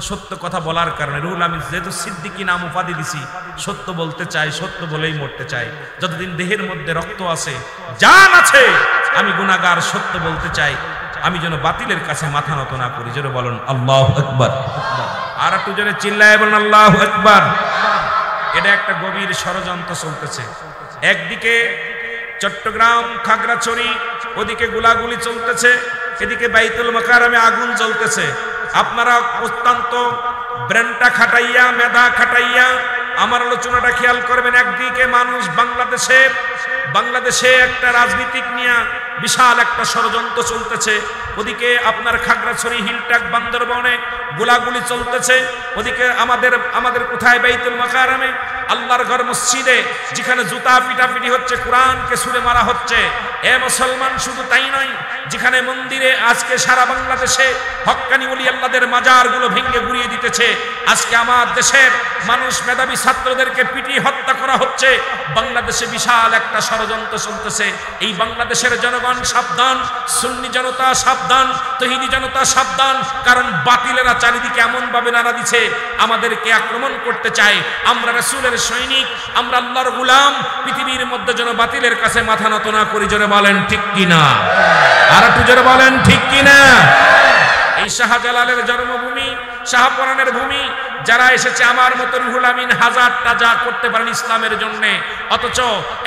সত্য কথা বলার কারণে রুহুল আমিন যেহেতু সিদ্দিকী নাম উপাধি দিছি, সত্য বলতে চাই, সত্য বলেই মরতে চাই। যতদিন দেহের মধ্যে রক্ত আছে, জান আছে, আমি গুনাহগার, সত্য বলতে চাই, আমি যেন বাতিলের কাছে মাথা নত না করি। জোরে বলুন আল্লাহু আকবার। আর একটু জোরে চিল্লায় বলুন আল্লাহু আকবার। এটা একটা গভীর ষড়যন্ত্র চলতেছে। একদিকে চট্টগ্রাম খাগড়াছড়ি, ওদিকে গোলাগুলি চলতেছে, এদিকে বাইতুল মোকাররমে আগুন জ্বলতেছে। আপনারা অত্যন্ত ব্রেনটা খাটাইয়া, মেধা খাটাইয়া আমার আলোচনাটা খেয়াল করবেন। একদিকে মানুষ বাংলাদেশে একটা রাজনীতিক নিয়ে বিশাল একটা ষড়যন্ত্র চলতেছে, ওদিকে আপনার খাগড়াছড়ি, হিলটাক, বান্দরবনে গোলাগুলি চলতেছে, ওদিকে আমাদের কোথায় বাইতুল মোকাররমে আল্লাহর ঘর মসজিদে যেখানে জুতা পিটাপিটি হচ্ছে, কোরআনকে ছুঁড়ে মারা হচ্ছে। এ মুসলমান, শুধু তাই নয়, যেখানে মন্দিরে আজকে সারা বাংলাদেশে হক্কানি ওলি আল্লাহদের মাজারগুলো ভেঙে গুড়িয়ে দিতেছে, আজকে আমার দেশের মানুষ, মেধাবী ছাত্রদেরকে পিটিয়ে হত্যা করা হচ্ছে। বাংলাদেশে বিশাল একটা ষড়যন্ত্র চলতেছে। এই বাংলাদেশের জনগণ সাবধান, সুন্নি জনতা সাবধান, তৌহিদি জনতা সাবধান, কারণ বাতিলেরা চারিদিকে এমন ভাবে নাড়া দিচ্ছে, আমাদেরকে আক্রমণ করতে চায়। আমরা রাসূলের সৈনিক, আমরা আল্লাহর গোলাম, পৃথিবীর মধ্যে যেন বাতিলের কাছে মাথা নত না করি। জোরে বলেন ঠিক কিনা? আর একটু জোরে বলেন ঠিক কিনা? এই শাহজালালের জন্মভূমি, শাহপরানের ভূমি, যারা এসেছে আমার মতো রুহুল আমিন হাজারটা যা করতে পারেন ইসলামের জন্য, অথচ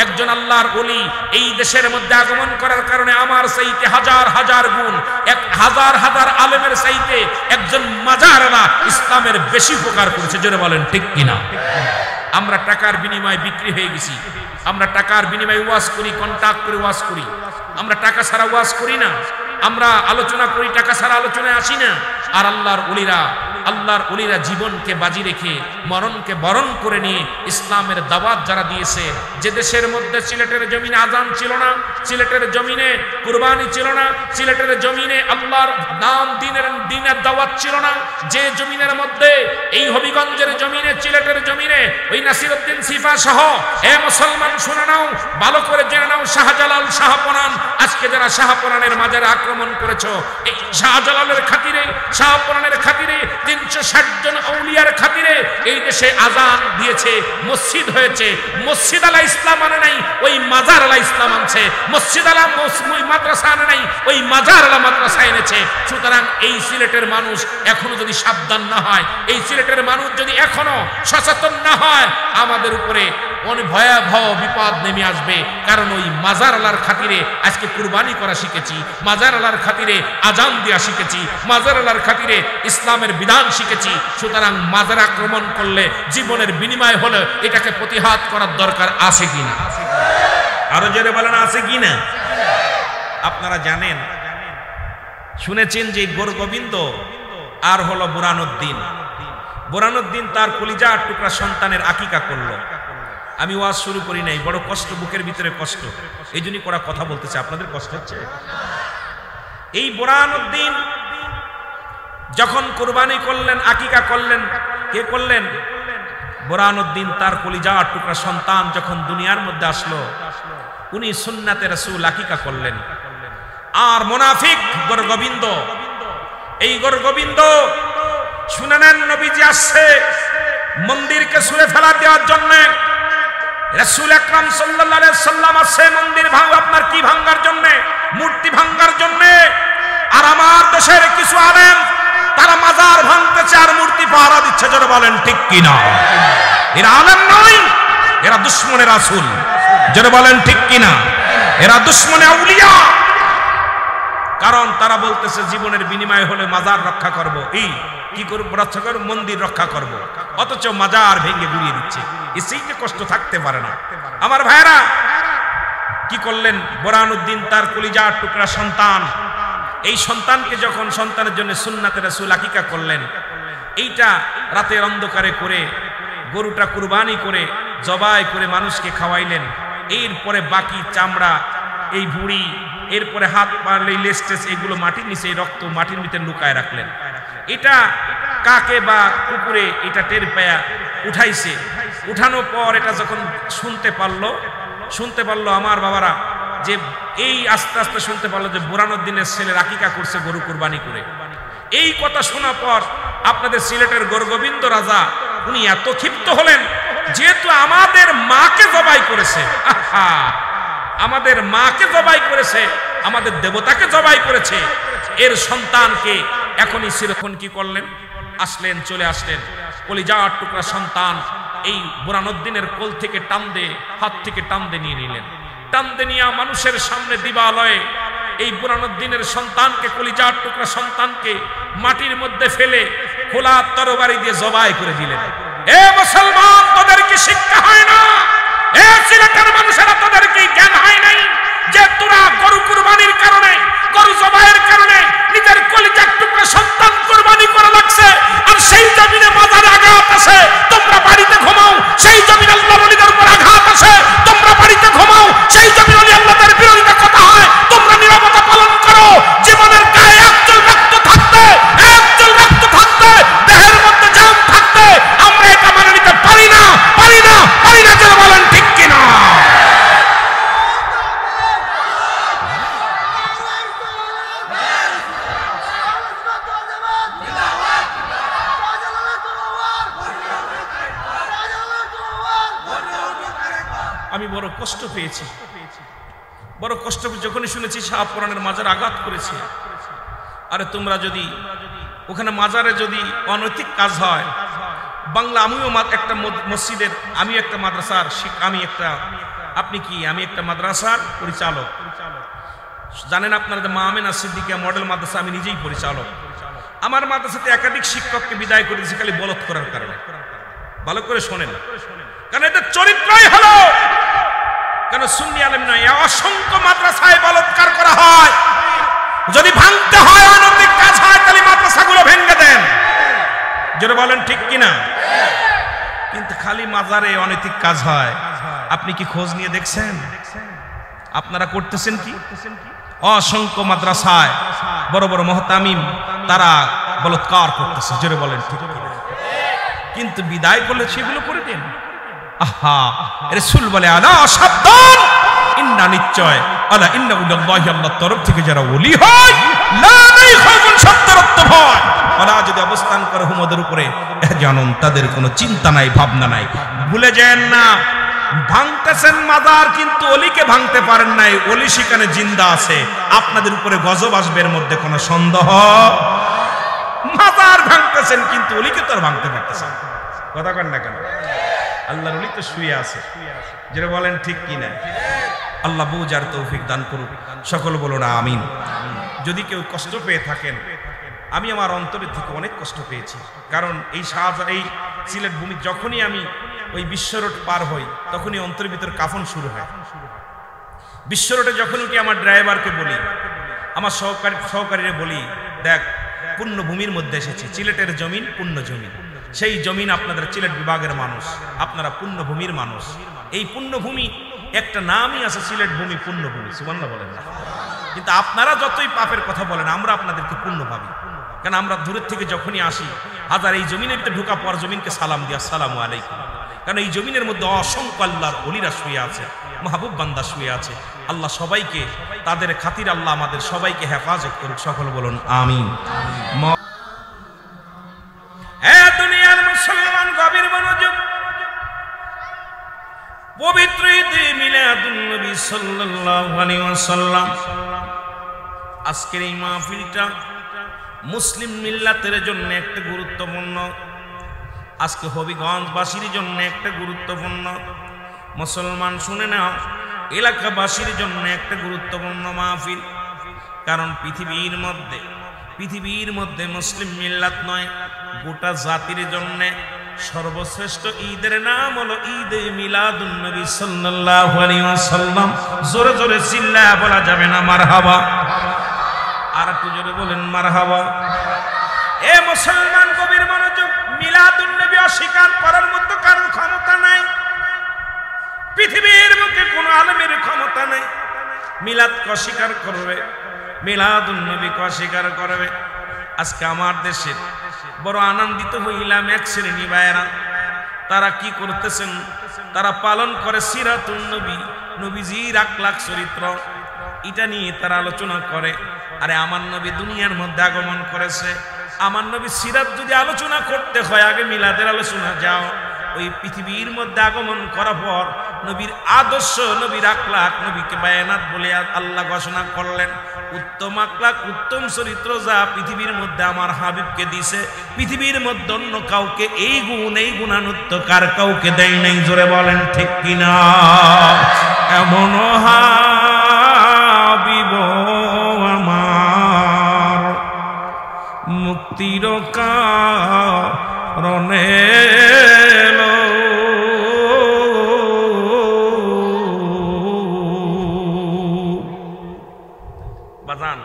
একজন আল্লাহর ওলি এই দেশের মধ্যে আগমন করার কারণে আমার চাইতে হাজার হাজার গুণ, এক হাজার হাজার আলেমের চাইতে একজন মাজারওয়ালা ইসলামের বেশি উপকার করেছে। জোরে বলেন ঠিক কিনা? আমরা টাকার বিনিময়ে বিক্রি হয়ে গেছি। আমরা টাকার বিনিময়ে ওয়াজ করি, কন্টাক্ট করে ওয়াজ করি। আমরা টাকা ছাড়া ওয়াজ করি না, আমরা আলোচনা করি, টাকা ছাড়া আলোচনায় আসি না। আর আল্লাহর ওলিরা জীবনকে বাজি রেখে, মরণকে বরণ করে নিয়ে ইসলামের দাওয়াত যারা দিয়েছে, যে দেশের মধ্যে সিলেটের জমিনে আযান ছিল না, সিলেটের জমিনে কুরবানি ছিল না, সিলেটের জমিনে আল্লাহর নাম দিনের দাওয়াত ছিল না, যে জমিনের মধ্যে এই হবিগঞ্জের জমিনে, সিলেটের জমিনে ওই নাসিরউদ্দিন সিফা সহ, এ মুসলমান শুনে নাও, ভালো করে জেনে নাও, শাহজালাল, শাহপরান, আজকে যারা শাহপরানের মাজারে আক্রমণ করেছো, এই শাহজালালের খাতিরে, শাহপরানের খাতিরে, 360 জন আউলিয়ার খাতিরে এই দেশে আযান দিয়েছে, মসজিদ হয়েছে। মসজিদ আলা ইসলাম আনে নাই, ওই মাজার আলা ইসলাম আনছে। মসজিদ আলা মাদ্রাসা আনে নাই, ওই মাজার আলা মাদ্রাসা এনেছে। সুতরাং এই সিলেটের মানুষ এখনো যদি সাবধান না হয়, এই সিলেটের মানুষ যদি এখনো সচেতন না হয়, আমাদের উপরে অনেক ভয়াবহ বিপদ নেমে আসবে। কারণ ওই মাজার আলার খাতিরে আজকে কুরবানি করা শিখেছি, মাজার আলার খাতিরে আযান দেওয়া শিখেছি, মাজার আলার খাতিরে ইসলামের বিধান শিখেছি। সুতরাং মাজার আক্রমণ করলে জীবনের বিনিময় হলে এটাকে প্রতিহত করার দরকার আছে কিনা? আরো জোরে বলেন, আছে কিনা? আপনারা জানেন, শুনেছেন যে গোরগোবিন্দ আর হলো বুরহানুদ্দিন তার কলিজার টুকরা সন্তানের আকিকা করলো। আমি ওয়াজ শুরু করি নাই, বড় কষ্ট, বুকের ভিতরে কষ্ট, এই জন্যই করা কথা বলতেছে। আপনাদের কষ্ট হচ্ছে? এই বুরহানুদ্দিন যখন কুরবানি করলেন, আকিকা করলেন, কে করলেন? বুরহানুদ্দিন তার কলিজার টুকরা সন্তান যখন দুনিয়ার মধ্যে আসলো, উনি সুন্নাতে রাসূল আকিকা করলেন। আর মুনাফিক গোরগোবিন্দ, এই গোরগোবিন্দ শুনে নেন, নবীজি আসছে মন্দিরকে ছুঁড়ে ফেলা দেওয়ার জন্য। রাসূল আকরাম সাল্লাল্লাহু আলাইহি সাল্লাম আসছে মন্দির আপনার কি ভাঙার জন্য? মূর্তি ভাঙার জন্য। আর আমার দেশের কিছু আলেম তারা মাজার ভাঙতেছে আর মূর্তি পাহারা দিচ্ছে। জোরে বলেন ঠিক কিনা? এরা আলেম নয়, এরা দুশমনে রাসূল। জোরে বলেন ঠিক কিনা? এরা দুশমনে আউলিয়া। কারণ তারা বলতেছে জীবনের বিনিময় হলে মাজার রক্ষা করব। এই কি করব? রক্ষা করব, মন্দির রক্ষা করব। অথচ মাজার ভেঙে গুড়িয়ে দিচ্ছে। এসেইতে কষ্ট থাকতে পারে না। আমার ভাইরা কি করলেন? বুরহানুদ্দিন তার কলিজার টুকরা সন্তান, এই সন্তানকে যখন সন্তানের জন্য সুন্নাতে রাসূল আকিকা করলেন, এইটা রাতের অন্ধকারে করে গরুটা কুরবানি করে জবাই করে মানুষকে খাওয়াইলেন। এরপরে বাকি চামড়া, এই ভুঁড়ি, এরপরে হাত পা, লেজ টেজ, এগুলো মাটির নিচে, এই রক্ত মাটির ভিতরে লুকায় রাখলেন। এটা কাকে বা কুকুরে এটা টের পায়া উঠাইছে। উঠানোর পর এটা যখন শুনতে পারলো আমার বাবারা, যে এই আস্তে আস্তে শুনতে পারলো যে বুরহানুদ্দিনের ছেলে আকিকা করছে গরু কুরবানি করে। এই কথা শোনার পর আপনাদের সিলেটের গোরগোবিন্দ রাজা উনি এত ক্ষিপ্ত হলেন, যেহেতু আমাদের মাকে জবাই করেছে, আমাদের মাকে জবাই করেছে, আমাদের দেবতাকে জবাই করেছে, এর সন্তানকে এখনই সিরখন কি করলেন, আসলেন, চলে আসলেন, কলিজার টুকরা সন্তান এই বুরহানুদ্দিনের কোল থেকে হাত থেকে টানদে নিয়ে নিলেন। টানদে নিয়ে মানুষের সামনে দিবালয়ে এই বুরহানুদ্দিনের সন্তানকে, কলিজার টুকরা সন্তানকে মাটির মধ্যে ফেলে খোলা তরবারি দিয়ে জবাই করে দিলেন। এ মুসলমান, তোদের কি শিক্ষা হয় না? এ সিলেটের মানুষেরা, তোদের কি জ্ঞান হয় নাই যে তোরা গরু কুরবানির কারণে, গরু জবাইয়ের কারণে নিজের কলিজার টুকরা সন্তান কুরবানি করা লাগছে, আর সেই জমিনে মাজারে আঘাত আসে, তোমরা বাড়িতে ঘুমাও, সেই জমিনে আল্লাহর ওলিদের উপর আঘাত আসে, তোমরা বাড়িতে ঘুমাও, সেই জমিনে ওলি আল্লাহদের বিরোধিতা কথা হয়, তোমরা নীরবতা পালন করো। জীবনের গায়ে একচুল রক্ত থাকতে, একচুল রক্ত থাকতে, দেহের মধ্যে জান থাকতে আমরা এটা মানে নিতে পারি না, পারি না, পারি না। যারা বলেন ঠিক কিনা? আমি বড় কষ্ট পেয়েছি, বড় কষ্ট যখনই শুনেছি শাহপুরানের মাজার আঘাত করেছে। আরে তোমরা যদি ওখানে মাজারে যদি অনৈতিক কাজ হয়, বাংলা, আমিও একটা মসজিদের, আমি একটা মাদ্রাসার, আমি একটা মাদ্রাসার পরিচালক। জানেন আপনারা যে মা আমেনা সিদ্দিকিয়া মডেল মাদ্রাসা আমি নিজেই পরিচালক। আমার মাদ্রাসাতে একাধিক শিক্ষককে বিদায় করে দিয়েছি খালি বলৎ করার কারণে। ভালো করে শোনেন, কারণ এদের চরিত্রই হলো, কেন সুন্নি আলেম নয়, অসংখ্য মাদ্রাসায় বলৎকার করা হয়। যদি ভাঙতে হয়, অনৈতিক কাজ হয়, তাহলে মাদ্রাসাগুলো ভেঙে দেন। যারা বলেন ঠিক কিনা? কিন্তু খালি মাজারে অনৈতিক কাজ হয়, আপনি কি খোঁজ নিয়ে দেখছেন? আপনারা করতেছেন কি? অসংখ্য মাদ্রাসায় বড় বড় মুহতামিম তারা বলৎকার করতেছে। যারা বলেন ঠিক কিনা? কিন্তু বিদায় করলে সেগুলো করে দেন। আহা, রাসূল বলে, আলা সাবধান, ইন্না নিশ্চয়, আলা ইন্না উল্লাহি, আল্লাহর তরফ থেকে যারা ওলি হয়, লা নাই খাউফুন, শব্দের অর্থ ভয়, আলা যদি অবস্থান করে হুমদের উপরে, জানুন তাদের কোনো চিন্তা নাই, ভাবনা নাই। ভুলে যান না, ভাঙতেছেন মাজার, কিন্তু ওলিকে ভাঙতে পারেন নাই। ওলি সেখানে জিন্দা আছে, আপনাদের উপরে গজব আসবে, এর মধ্যে কোনো সন্দেহ। মাজার ভাঙতেছেন কিন্তু ওলিকে তো আর ভাঙতে পারতেছেন। কথা কন না কেন? আল্লাহর ওলি তো শুয়ে আছে। যেটা বলেন ঠিক কিনা? আল্লাহ বুঝার তৌফিক দান করুক। সকল বলুন আমিন। যদি কেউ কষ্ট পেয়ে থাকেন, আমি আমার অন্তরের থেকে অনেক কষ্ট পেয়েছি। কারণ এই সিলেট ভূমি যখনই আমি ওই বিশ্ব রোড পার হই, তখনই অন্তরের ভিতর কাফন শুরু হয়। বিশ্ব রোডে যখন উঠি, আমার ড্রাইভারকে বলি, আমার সহকারীরা বলি, দেখ, পুণ্য ভূমির মধ্যে এসেছি। সিলেটের জমিন পুণ্য জমিন, সেই জমিন আপনাদের সিলেট বিভাগের মানুষ, আপনারা পুণ্যভূমির মানুষ। এই পুণ্যভূমি একটা নামই আছে, সিলেট ভূমি পুণ্যভূমি। সুবহানাল্লাহ বলেন না? কিন্তু আপনারা যতই পাপের কথা বলেন, আমরা আপনাদেরকে পুণ্য ভাবি। কারণ আমরা দূরের থেকে যখনই আসি, হাজার এই জমিনের ভিতরে ঢোকা পর জমিনকে সালাম দিয়া আসসালামু আলাইকুম। কারণ এই জমিনের মধ্যে অসংখ্য আল্লাহর ওলিরা শুয়ে আছে, মাহবুব বান্দা শুয়ে আছে। আল্লাহ সবাইকে, তাদের খাতির আল্লাহ আমাদের সবাইকে হেফাজত করুক। সকল বলুন আমিন। দুনিয়ার মুসলমান, গভীর মনোযোগ। পবিত্র ঈদে মিলাদুন নবী সাল্লাল্লাহু আলাইহি ওয়াসাল্লাম, আজকের এই মাহফিলটা মুসলিম মিল্লাতের জন্য একটা গুরুত্বপূর্ণ, আজকে হবিগঞ্জবাসীর জন্য একটা গুরুত্বপূর্ণ, মুসলমান শুনে নাও, এলাকাবাসীর জন্য একটা গুরুত্বপূর্ণ মাহফিল। কারণ পৃথিবীর মধ্যে মুসলিম মিল্লাত নয়, গোটা জাতির জন্য সর্বশ্রেষ্ঠ ঈদের নাম হলো ঈদে মিলাদুন নবী সাল্লাল্লাহু আলাইহি ওয়াসাল্লাম। জোরে জোরে চিল্লায়া বলা যাবে না মারহাবা? আর একটু জোরে বলেন মারহাবা। এ মুসলমান, গভীর মনোযোগ। মিলাদুন নবী অস্বীকার করার মতো কারোর ক্ষমতা নাই, পৃথিবীর বুকে কোনো আলেমের ক্ষমতা নাই। মিলাদকে অস্বীকার করবে, মিলাদুন নবীকে অস্বীকার করবে। আজকে আমার দেশের বড় আনন্দিত হইলাম, এক শ্রেণী ভাইয়েরা তারা কি করতেছেন, তারা পালন করে সিরাতুন নবী, নবীজির আখলাক চরিত্র, এটা নিয়ে তারা আলোচনা করে। আরে আমার নবী দুনিয়ার মধ্যে আগমন করেছে, আমার নবী সিরাত যদি আলোচনা করতে হয় আগে মিলাদের আলোচনা যাও। ওই পৃথিবীর মধ্যে আগমন করার পর নবীর আদর্শ, নবীর আখলাক, নবীকে বায়ানাত বলে আল্লাহ ঘোষণা করলেন। উত্তম আখলাক, উত্তম চরিত্র যা পৃথিবীর মধ্যে আমার হাবিবকে দিছে, পৃথিবীর মধ্যে অন্য কাউকে এই গুণ, এই গুণানুত্ব কার কাউকে দেয় নাই। জোরে বলেন ঠিক কিনা? এমন হাবিব আমার মুক্তির কারণে বাজান,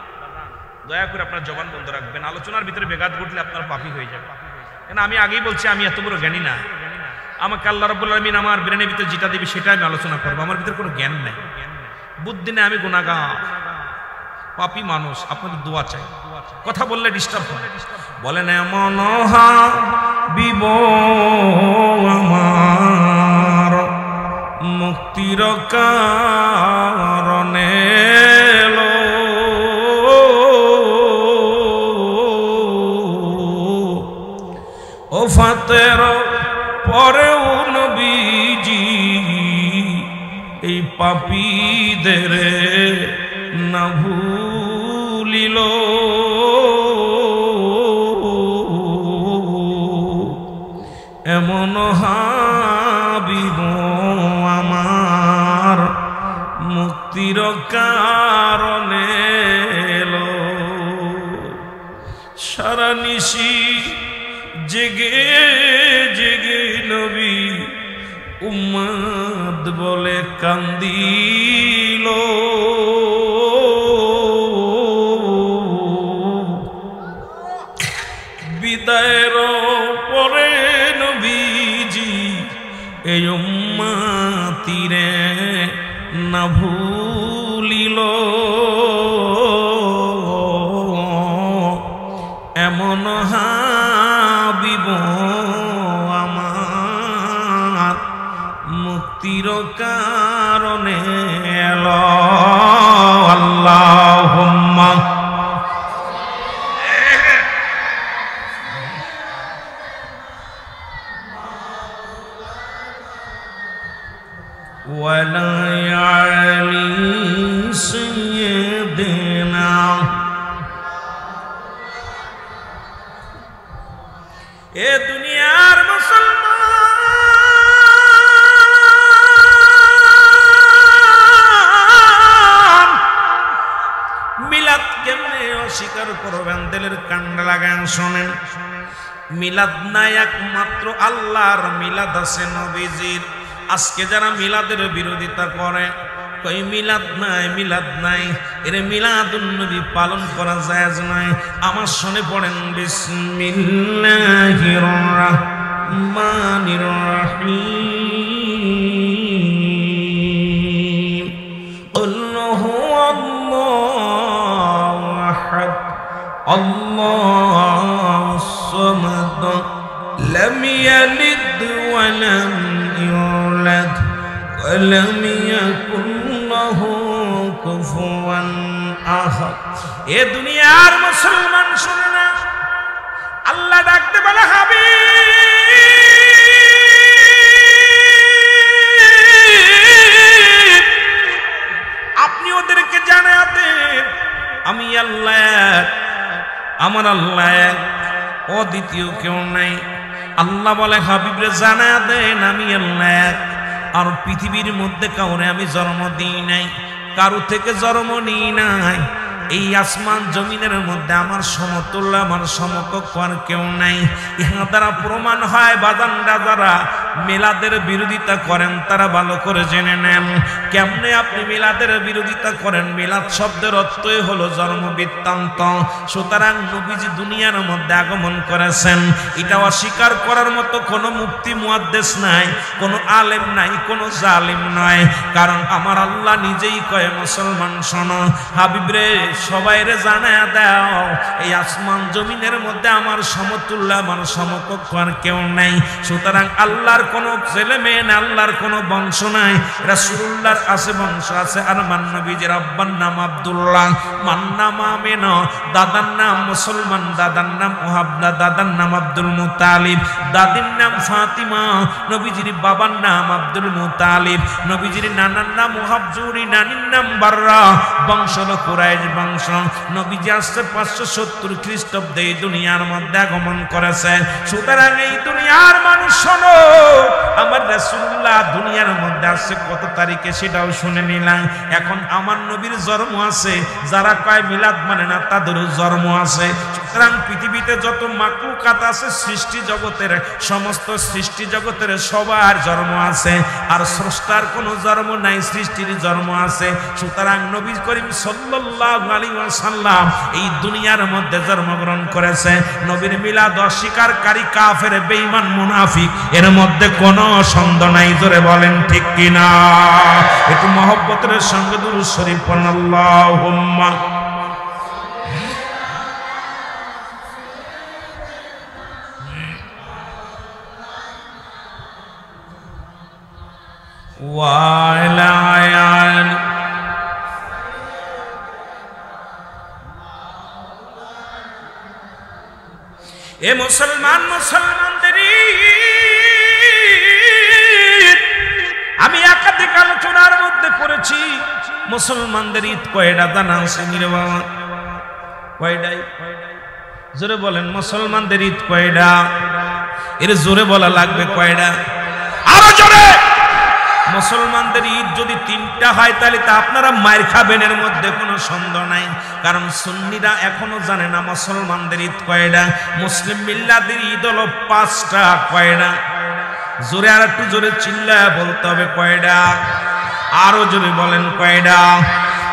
দয়া করে আপনার জবান বন্ধ রাখবেন। আলোচনার ভিতরে বেঘাত ঘটলে আপনার পাপী হয়ে যাবে। কেন আমি আগেই বলছি আমি এত বড় জ্ঞানী না। আমাকে আল্লাহ রাব্বুল আলামিন আমার ব্রেনের ভিতরে যেটা দিবে সেটা আমি আলোচনা করবো। আমার ভিতরে কোনো জ্ঞান নাই, বুদ্ধি নেই, আমি গুনাহগার পাপী মানুষ। আপনাদের দোয়া চাই, কথা বললে ডিস্টার্ব হয়। বলেন এমন হাবিব আমার মুক্তির কারণে ওফাতের পরেও নবীজি এই পাপীদের না ভুলিল। এমন হাবিব আমার মুক্তির কারণে এলো। সারা নিশি জেগে জেগে নবী উম্মত বলে কান্দিল। বিদায়ের পরে নবীজি এই উম্মতিরে না ভুলিল। এমন হাবিব আমার মুক্তির কারণে এলো। আল্লাহুম্মা ওয়ালা আলি সাইয়্যিদিনা। এ দুনিয়ার মুসলমান, মিলাদ কেমনে অস্বীকার করবেন? দিলের কান্ডা লাগান শোনেন। মিলাদ নাই একমাত্র আল্লাহর, মিলাদ আছে নবীজির। আজকে যারা মিলাদের বিরোধিতা করে, কই মিলাদ নাই, মিলাদ নাই, এর মিলাদুন নবী পালন করা জায়েজ নাই। আমার শুনে পড়েন বিসমিল্লাহির রাহমানির রাহিম। কুল হুয়াল্লাহু আহাদ আল্লাহুস সামাদ লাম ইয়ালিদ ওয়া লাম ইউলাদ ওয়া লাম ইয়াকুল লাহু কুফুয়ান আহাদ। এ দুনিয়ার মুসলমান শুনে না, আল্লাহ ডাকতে বলে হাবিব আপনি ওদেরকে জানায়া দেন আমি আল্লাহ, আমার আল্লাহ অদ্বিতীয় কেউ নাই। আল্লাহ বলে হাবিবরে জানায়া দেন আমি আল্লাহ, আর পৃথিবীর মধ্যে কাউরে আমি জন্ম দিই নাই, কারো থেকে জন্ম নিই নাই। এই আসমান জমিনের মধ্যে আমার সমতুল্য, আমার সমকক্ষ আর কেউ নাই। ইহা দ্বারা প্রমাণ হয় বাজানরা যারা মিলাদের বিরোধিতা করেন তারা ভালো করে জেনে নেন কেমনে আপনি মিলাদের বিরোধিতা করেন। মিলাদ শব্দের অর্থই হলো জন্ম বৃত্তান্ত। সুতরাং নবীজি দুনিয়ার মধ্যে আগমন করেছেন, এটা অস্বীকার করার মতো কোনো মুফতি মুহাদ্দিস নাই, কোনো আলেম নাই, কোনো জালিম নয়। কারণ আমার আল্লাহ নিজেই কয় মুসলমান শোনো, হাবিবরে সবাইরে জানায়া দাও এই আসমান জমিনের মধ্যে আমার সমতুল্য, আমার সমকক্ষ আর কেউ নাই। সুতরাং আল্লাহর আল্লাহর কোন ছেলে মেয়ে না, আল্লাহর কোন বংশ নাই। রাসূলুল্লাহর আছে বংশ আছে। আর মান নবীজির আব্বার নাম আব্দুল্লাহ, মান নাম আমিনা, দাদার নাম মুসলমান, দাদার নাম ওহাবনা, দাদার নাম আব্দুল মুতালিব, দাদির নাম ফাতিমা। নবীজির বাবার নাম আব্দুল মুতালিব, নবীজির নানার নাম ওহাবজুরি, নানির নাম বাররা। বংশ হলো কুরাইশ বংশ। নবীজি আসছে 570 খ্রিস্টাব্দে এই দুনিয়ার মধ্যে আগমন করেছে। সুতরাং এই দুনিয়ার মানুষ শোনো, আমার রাসূলুল্লাহ দুনিয়ার মধ্যে আসছে কত তারিখে সেটাও শুনে নিলাম। এখন আমার নবীর জন্ম আছে, যারা কয় মিলাদ মানে না তাদেরও জন্ম আছে। সুতরাং পৃথিবীতে যত মাকলুকাত আছে সৃষ্টি জগতের, সমস্ত সৃষ্টি জগতের সবার জন্ম আছে। আর স্রষ্টার কোনো জন্ম নাই, সৃষ্টির জন্ম আছে। সুতরাং নবী করিম সাল্লাল্লাহু আলাইহি ওয়াসাল্লাম এই দুনিয়ার মধ্যে জন্মগ্রহণ করেছে। নবীর মিলাদ অস্বীকারী কাফের, বেঈমান, মুনাফিক এর মধ্যে কোনো সন্দেহ নাই। জোরে বলেন ঠিক কিনা? একটু মহব্বতের সঙ্গে দুরূদ শরীফ পড়ুন। আল্লাহুম্মা ওয়ালায়ান। এ মুসলমান, মুসলমানদের আমি একাধিক আলোচনার মধ্যে করেছি। মুসলমানদের ঈদ কয়টা জানা আছে রে বাবা? কয়টাই? জোরে বলেন, মুসলমানদের ঈদ কয়টা? এর জোরে বলা লাগবে কয়টা? আরো জোরে। মুসলমানদের ঈদ যদি 3টা হয় তাহলে তা আপনারা মার খাবেন, এর মধ্যে কোনো সন্দেহ নাই। কারণ সুন্নিরা এখনো জানে না মুসলমানদের ঈদ কয়টা। মুসলিম মিল্লাতের ঈদ হলো 5টা। কয়টা? জোরে, আর একটু জোরে চিল্লায় বলতে হবে কয়টা? আরো জোরে বলেন কয়টা?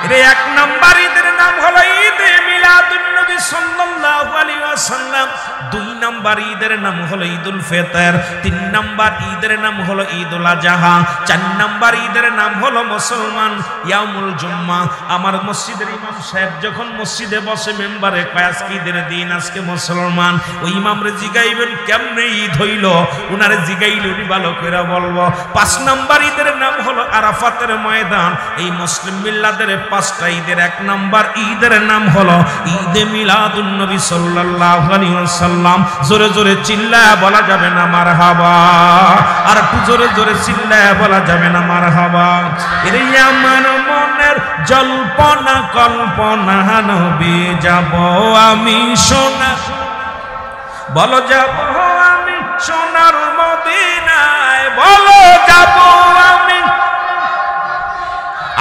এর 1 নাম্বার ঈদের নাম হলো ঈদে মিলাদুন নবী সাল্লাল্লাহু আলাইহি ওয়াসাল্লাম। 2 নাম্বার ঈদের নাম হলো ঈদুল ফিতর। 3 নাম্বার ঈদের নাম হলো ঈদুল আযহা। 4 নাম্বার ঈদের নাম হলো মুসলমান ইয়াউমুল জুম্মা। আমার মসজিদের ইমাম সাহেব যখন মসজিদে বসে মেম্বারে কয় আজকে ঈদের দিন, আজকে মুসলমান, ওই ইমামরে জিগাইবেন কেমনে ঈদ হইল, উনারে জিগাইলে উনি ভালো করে বলবো। 5 নাম্বার ঈদের নাম হলো আরাফাতের ময়দান। এই মুসলিম মিল্লাতের 5টা ঈদের 1 নাম্বার ঈদের নাম হলো ঈদে মিলাদুন নবী সাল্লাল্লাহু আলাইহি ওয়াসাল্লাম। জোরে জোরে চিল্লায় বলা যাবে না মারহাবা? আর একটু জোরে জোরে চিল্লায় বলা যাবে না মারহাবা? এরে আমার মনের জল্পনা কল্পনা, নবী যাব আমি সোনা, বলো যাব আমি সোনার মদিনায়, বলো যাব আমি।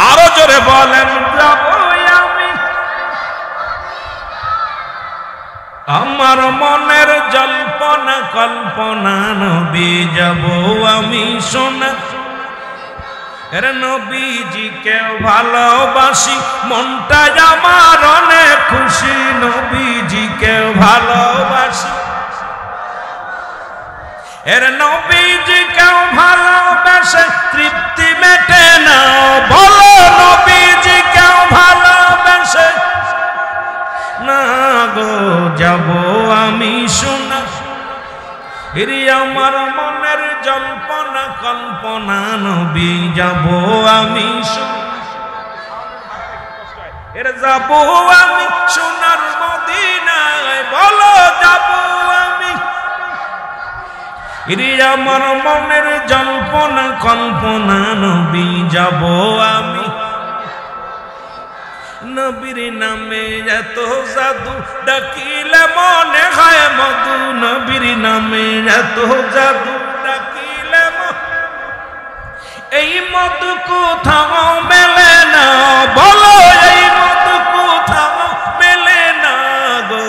আরো জোরে বলেন, যাব আমি। আমার মনের জল্পনা কল্পনা, নবী যাব আমি সোনা। এর নবীজিকে ভালোবাসি, মনটা আমার অনেক খুশি। নবীজিকে ভালোবাসি, এর নবীজিকে ভালোবাসে তৃপ্তি মেটে না, বলো নবীজিকে ভালোবাসে না গো যাব আমি সোনা। এরি আমার মনের জল্পনা কল্পনা, নবী যাব আমি সোনা। এর যাব আমি সোনার মদিনায়, বলো যাব আমি। এরি আমার মনের জল্পনা কল্পনা, নবী যাব আমি। নবীর নামে এত জাদু, ডাকিলে মনে হয় মধু। নবীর নামে এত জাদু, ডাকিলে এই মধু কোথাও মেলে না, বলো এই মধু কোথাও মেলে না গো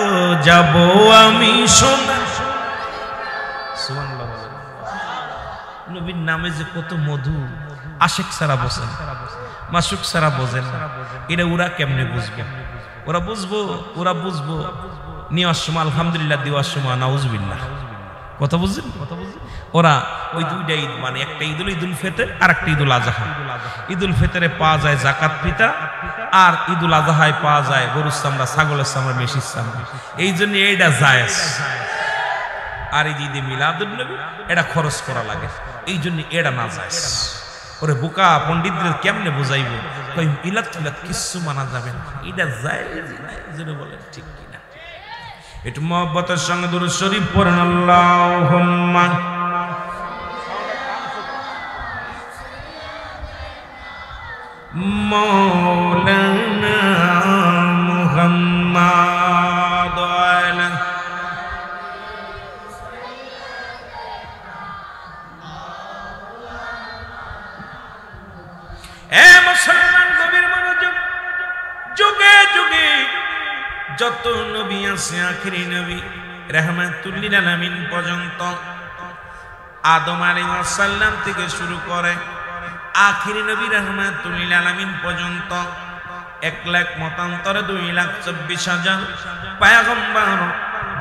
যাব আমি সোনা। নবীর নামে যে কত মধু, আশিক সারা বোঝেন, মাসুক সারা বোঝেন না। এটা ওরা কেমনে বুঝবে? ওরা বুঝবো নেওয়ার সময় আলহামদুলিল্লাহ, দেওয়ার সময় নাউজুবিল্লাহ। কথা বুঝছেন? ওরা ওই 2টা ঈদ মানে, একটা ঈদুল ফিতর আর একটা ঈদুল আযহা। ঈদুল ফিতরে পাওয়া যায় যাকাত ফিতা, আর ঈদুল আযহায় পাওয়া যায় গরুর চামড়া, ছাগলের চামড়া, মেশির চামড়া। এই জন্য এইটা জায়েজ। আর এই ঈদে মিলাদুন নবী এটা খরচ করা লাগে। এই জন্য এড়া না যায়। ওরে বোকা পণ্ডিতদের কেমনে বুঝাইব? কই মিলাদ টিলাদ কিচ্ছু মানা যাবে না, এটা জায়েজ না। জোরে বলেন ঠিক কিনা? একটু মহব্বতের সঙ্গে দুরূদ শরীফ পড়েন। আল্লাহুম্মা মাওলানা মুহাম্মাদ আলা এ মুসলমান গভীর মনোযোগ। যুগে যুগে যত নবী আছে আখিরি নবী রাহমাতুল লিল আলামিন পর্যন্ত, আদম আলাইহিস সালাম থেকে শুরু করে আখিরি নবী রাহমাতুল লিল আলামিন পর্যন্ত 1 লাখ মতান্তরে 2,24,000 পয়গম্বর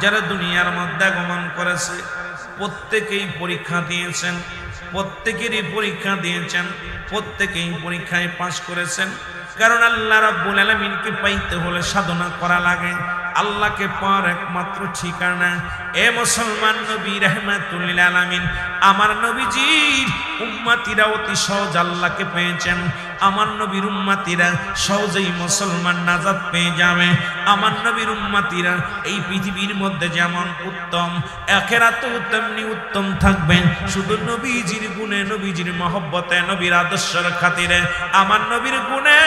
যারা দুনিয়ার মধ্যে আগমন করেছে, প্রত্যেকেই পরীক্ষা দিয়েছেন, প্রত্যেকেরই পরীক্ষা দিয়েছেন, প্রত্যেকেই পরীক্ষায় পাশ করেছেন। কারণ আল্লাহ রাব্বুল আলামিনকে পাইতে হলে সাধনা করা লাগে। আল্লাহকে পাওয়ার একমাত্র ঠিকানা এ মুসলমান নবী রাহমাতুল লিল আলামিন। আমার নবীজির উম্মতিরা অতি সহজ আল্লাহকে পেয়েছেন। আমার নবীর উম্মতিরা সহজেই মুসলমান নাজাত পেয়ে যাবে। আমার নবীর উম্মতিরা এই পৃথিবীর মধ্যে যেমন উত্তম, আখিরাতেও তেমনি উত্তম থাকবেন। শুধু নবীজির গুণে, নবীজির মহব্বতে, নবীর আদর্শের খাতিরে, আমার নবীর গুণে,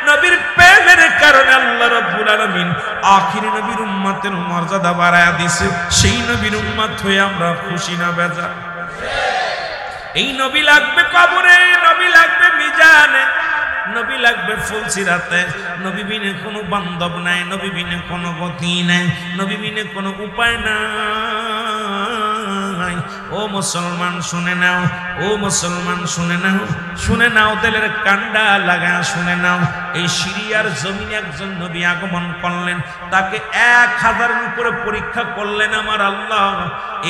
নবীর প্রেমের কারণে আল্লাহ রাব্বুল আলামিন আখিরি নবীর উম্মতের মর্যাদা বাড়ায়া দিয়েছে। সেই নবীর উম্মত হয়ে আমরা খুশি না বেজার? এই নবী লাগবে কবরে, নবী লাগবে মিজানে, নবী লাগবে ফুলসিরাতে। নবী বিনে কোনো বান্ধব নাই, নবী বিনে কোনো গতি নাই, নবী বিনে কোনো উপায় নাই। ও মুসলমান শুনে নাও, ও মুসলমান শুনে নাও, শুনে নাও, দিলের কান্ডা লাগা শুনে নাও। এই সিরিয়ার জমিনে একজন নবী আগমন করলেন, তাকে 1000-এর উপরে পরীক্ষা করলেন আমার আল্লাহ।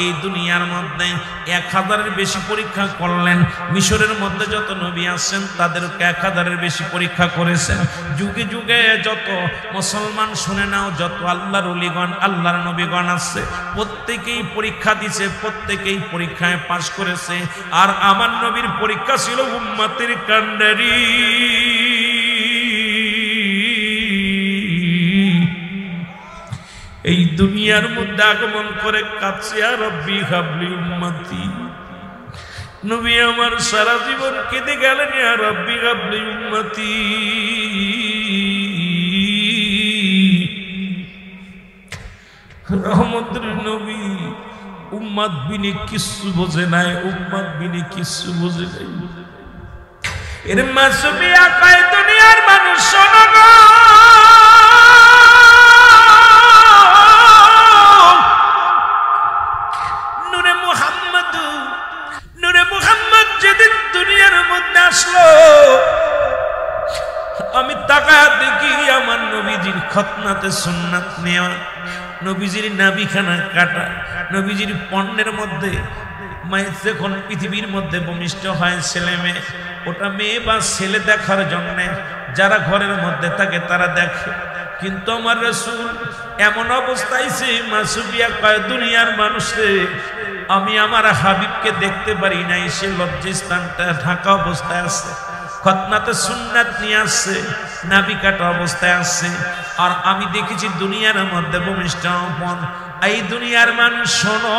এই দুনিয়ার মধ্যে 1000-এর বেশি পরীক্ষা করলেন। মিশরের মধ্যে যত নবী আছেন তাদেরকে 1000-এর বেশি পরীক্ষা করেছেন। যুগে যুগে যত মুসলমান শুনে নাও, যত আল্লাহর ওলিগণ, আল্লাহর নবীগণ আছে, প্রত্যেকেই পরীক্ষা দিছে, প্রত্যেকেই পরীক্ষায় পাশ করেছে। আর আমার নবীর পরীক্ষা ছিল উম্মতের কান্ডারি। এই দুনিয়ার মধ্যে আগমন করে কাছে আর রব্বি হাবলি উম্মতি। নবী আমার সারা জীবন কেঁদে গেলেন, ইয়া রব্বি হাবলি উম্মতি। রহমতের নবী উম্মত বিনে কিছু বোঝে নাই, উম্মত বিনে কিছু বোঝে নাই। এর মাসুবি আকায় দুনিয়ার মানুষ শোনো গো, নূরে মুহাম্মদ যেদিন দুনিয়ার মধ্যে আসলো, আমি তাকায় দেখি আমার নবীজির খতনাতে সুন্নাত নেওয়া, নবীজির নাভিখানা কাটা, নবীজির পণ্যের মধ্যে মায়ের যখন পৃথিবীর মধ্যে ভূমিষ্ঠ হয় ছেলে মেয়ে, ওটা মেয়ে বা ছেলে দেখার জন্যে যারা ঘরের মধ্যে থাকে তারা দেখে। কিন্তু আমার রাসূল এমন অবস্থায় সে মাসুবিয়া কয়, দুনিয়ার মানুষে আমি আমার হাবিবকে দেখতে পারি নাই, সে লজ্জাস্থানটা ঢাকা অবস্থায় আছে, খতনাতে সুন্নাত নিয়ে আসছে, নাভি কাটা অবস্থায় আছে। আর আমি দেখেছি দুনিয়ার মধ্যে ভূমিষ্ঠ হন। এই দুনিয়ার মানুষ শোনো,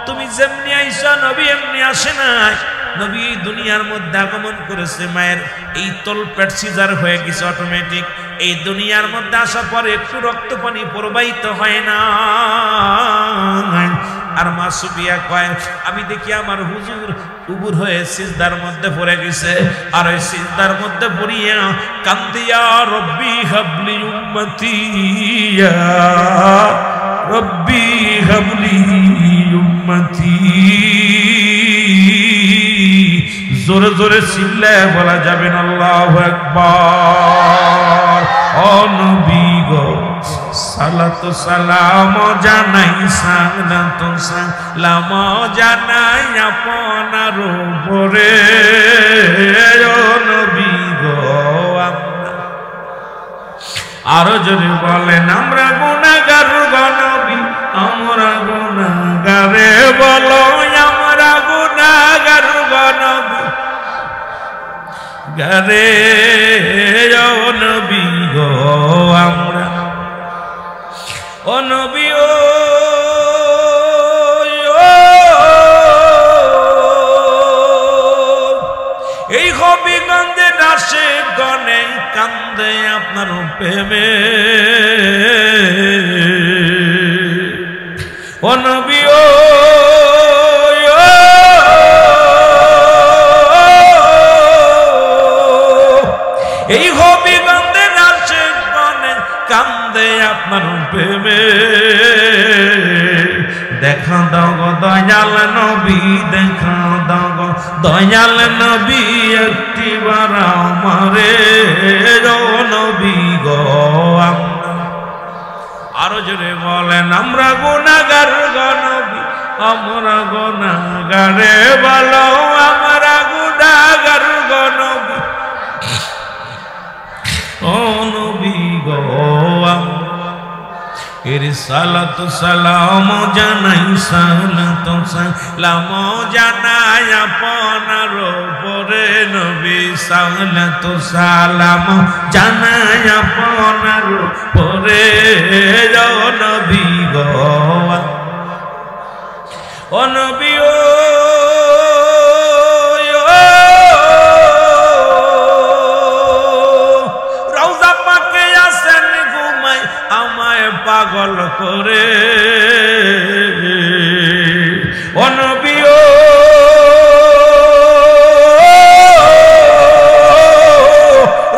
তুমি যেমনি আইসা নবী এমনি আসে নাই। নবী দুনিয়ার মধ্যে আগমন করেছে, মায়ের এই তলপেট সিজার হয়ে গেছে অটোমেটিক। এই দুনিয়ার মধ্যে আসার পরে একটু রক্ত পানি প্রবাহিত হয় না। আর মাসুবিয়া কয়, আমি দেখি আমার হুজুর উবুর হয়ে সিজদার মধ্যে পড়ে গেছে। আর ওই সিজদার মধ্যে পড়িয়া কান্দিয়া রব্বি হাবলি উম্মতি, ইয়া রব্বি হাবলি উম্মতি। জোরে জোরে চিল্লায় বলা যাবে না আল্লাহু আকবার। ও নবী গো সালাতু সালাম জানাই, সালাতু সালাম জানাই আপনার উপরে। ও নবী গো আরো জোরে বলেন, আমরা গুনাহগার গো নবী, আমরা গুনাহগারে বলো, আমরা গুনাহগার গো গারে ও নবী গো আমরা ও নবী ও এই হবিগঞ্জে আসে গনে কান্দে আপনার প্রেমে ও নবী ও এই হবিগঞ্জে আসে গনে কান্দে আপনার প্রেমে দেখা দাও গো দয়াল নবী দেখা দাও গো দয়াল নবী একটিবার আমারে নবী গো আরো জোরে বলেন আমরা গুনাহগার গো নবী আমরা গুনাহগারে বলো আমরা গুনাহগার গো নবী ও নবী গো ইরসালাত সালাম জানাই সালাত সালাম জানাই আপনার উপরে নবী সালাত সালাম জানাই আপনার উপরে নবী গো ও নবী ও পাগল করে ও নবী ও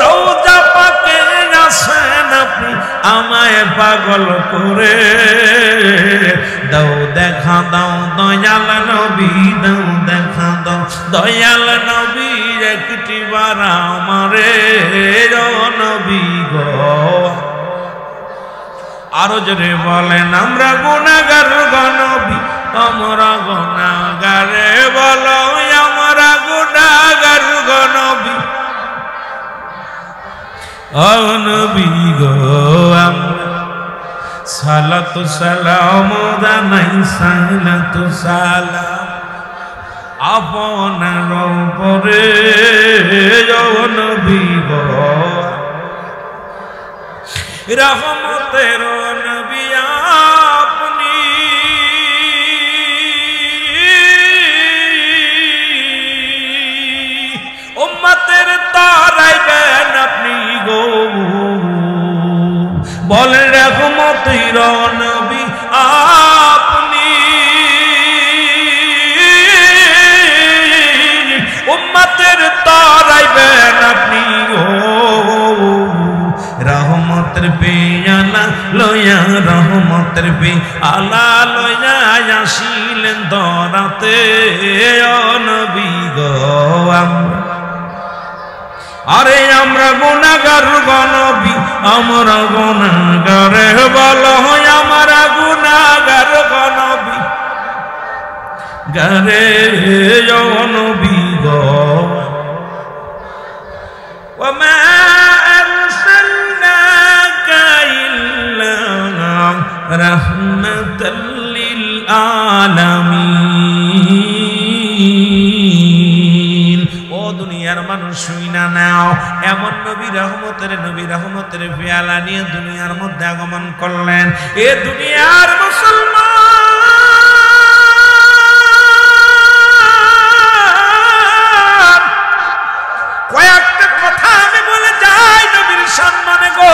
রওজা পাকে আসেন আপনি আমায় পাগল করে দাও দেখা দাও দয়াল নবী দাও দেখা দাও দয়াল নবী একটিবার আমারে ও নবী গো আরো জোরে বলেন আমরা গুনাহগার গো নবী আমরা গুনাহগারে বলো আমরা গুনাহগার গো নবী ও নবী গো আমরা সালাতু সালাম জানাই সালাতু সালাম আপনার উপরে ও নবী গো রহমতের নবী আপনি উম্মতের তারাইবেন আপনি গো বলেন রহমতের নবী আপনি উম্মতের তারাইবেন আপনি গো রহমতের পেয়ালা লয়া রহমতের পেয়ালা লয়া আসিলেন দরাতে ও নবী গো আরে আমরা গুনাহগার গো নবী আমরা গুনাহগারে বলো আমরা গুনাহগার গো নবী গারে ও নবী গো ওমা রহমাতাল লিল আলামিন ও দুনিয়ার মানুষ শুইনা নাও এমন নবী রহমতের পেয়ালা নিয়ে দুনিয়ার মধ্যে আগমন করলেন এ দুনিয়ার মুসলমান কয়েকটা কথা আমি বলে যাই নবীর সম্মানে গো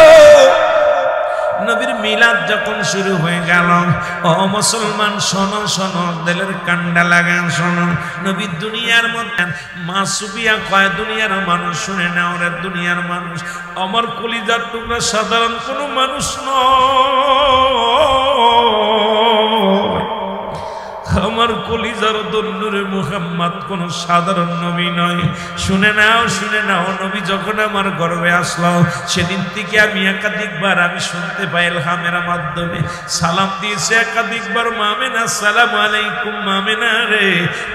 নবীর মিলাদ যখন শুরু হয়ে গেল ও মুসলমান শোনো শোনো দিলের কান্ডা লাগান শোনো নবী দুনিয়ার মধ্যে মাসুবিয়া কয় দুনিয়ার মানুষ শুনে না ওরা দুনিয়ার মানুষ আমার কলিজার টুকরা সাধারণ কোনো মানুষ নয় আমার কলিজার নূরে মুহাম্মদ কোন সাধারণ নবী নয় শুনে নাও নবী যখন আমার গর্ভে আসলো সেদিন থেকে আমি একাধিকবার আমি শুনতে পাই ইলহামের মাধ্যমে সালাম দিয়েছে একাধিকবার মামেনা আসসালামু আলাইকুম মামেনা রে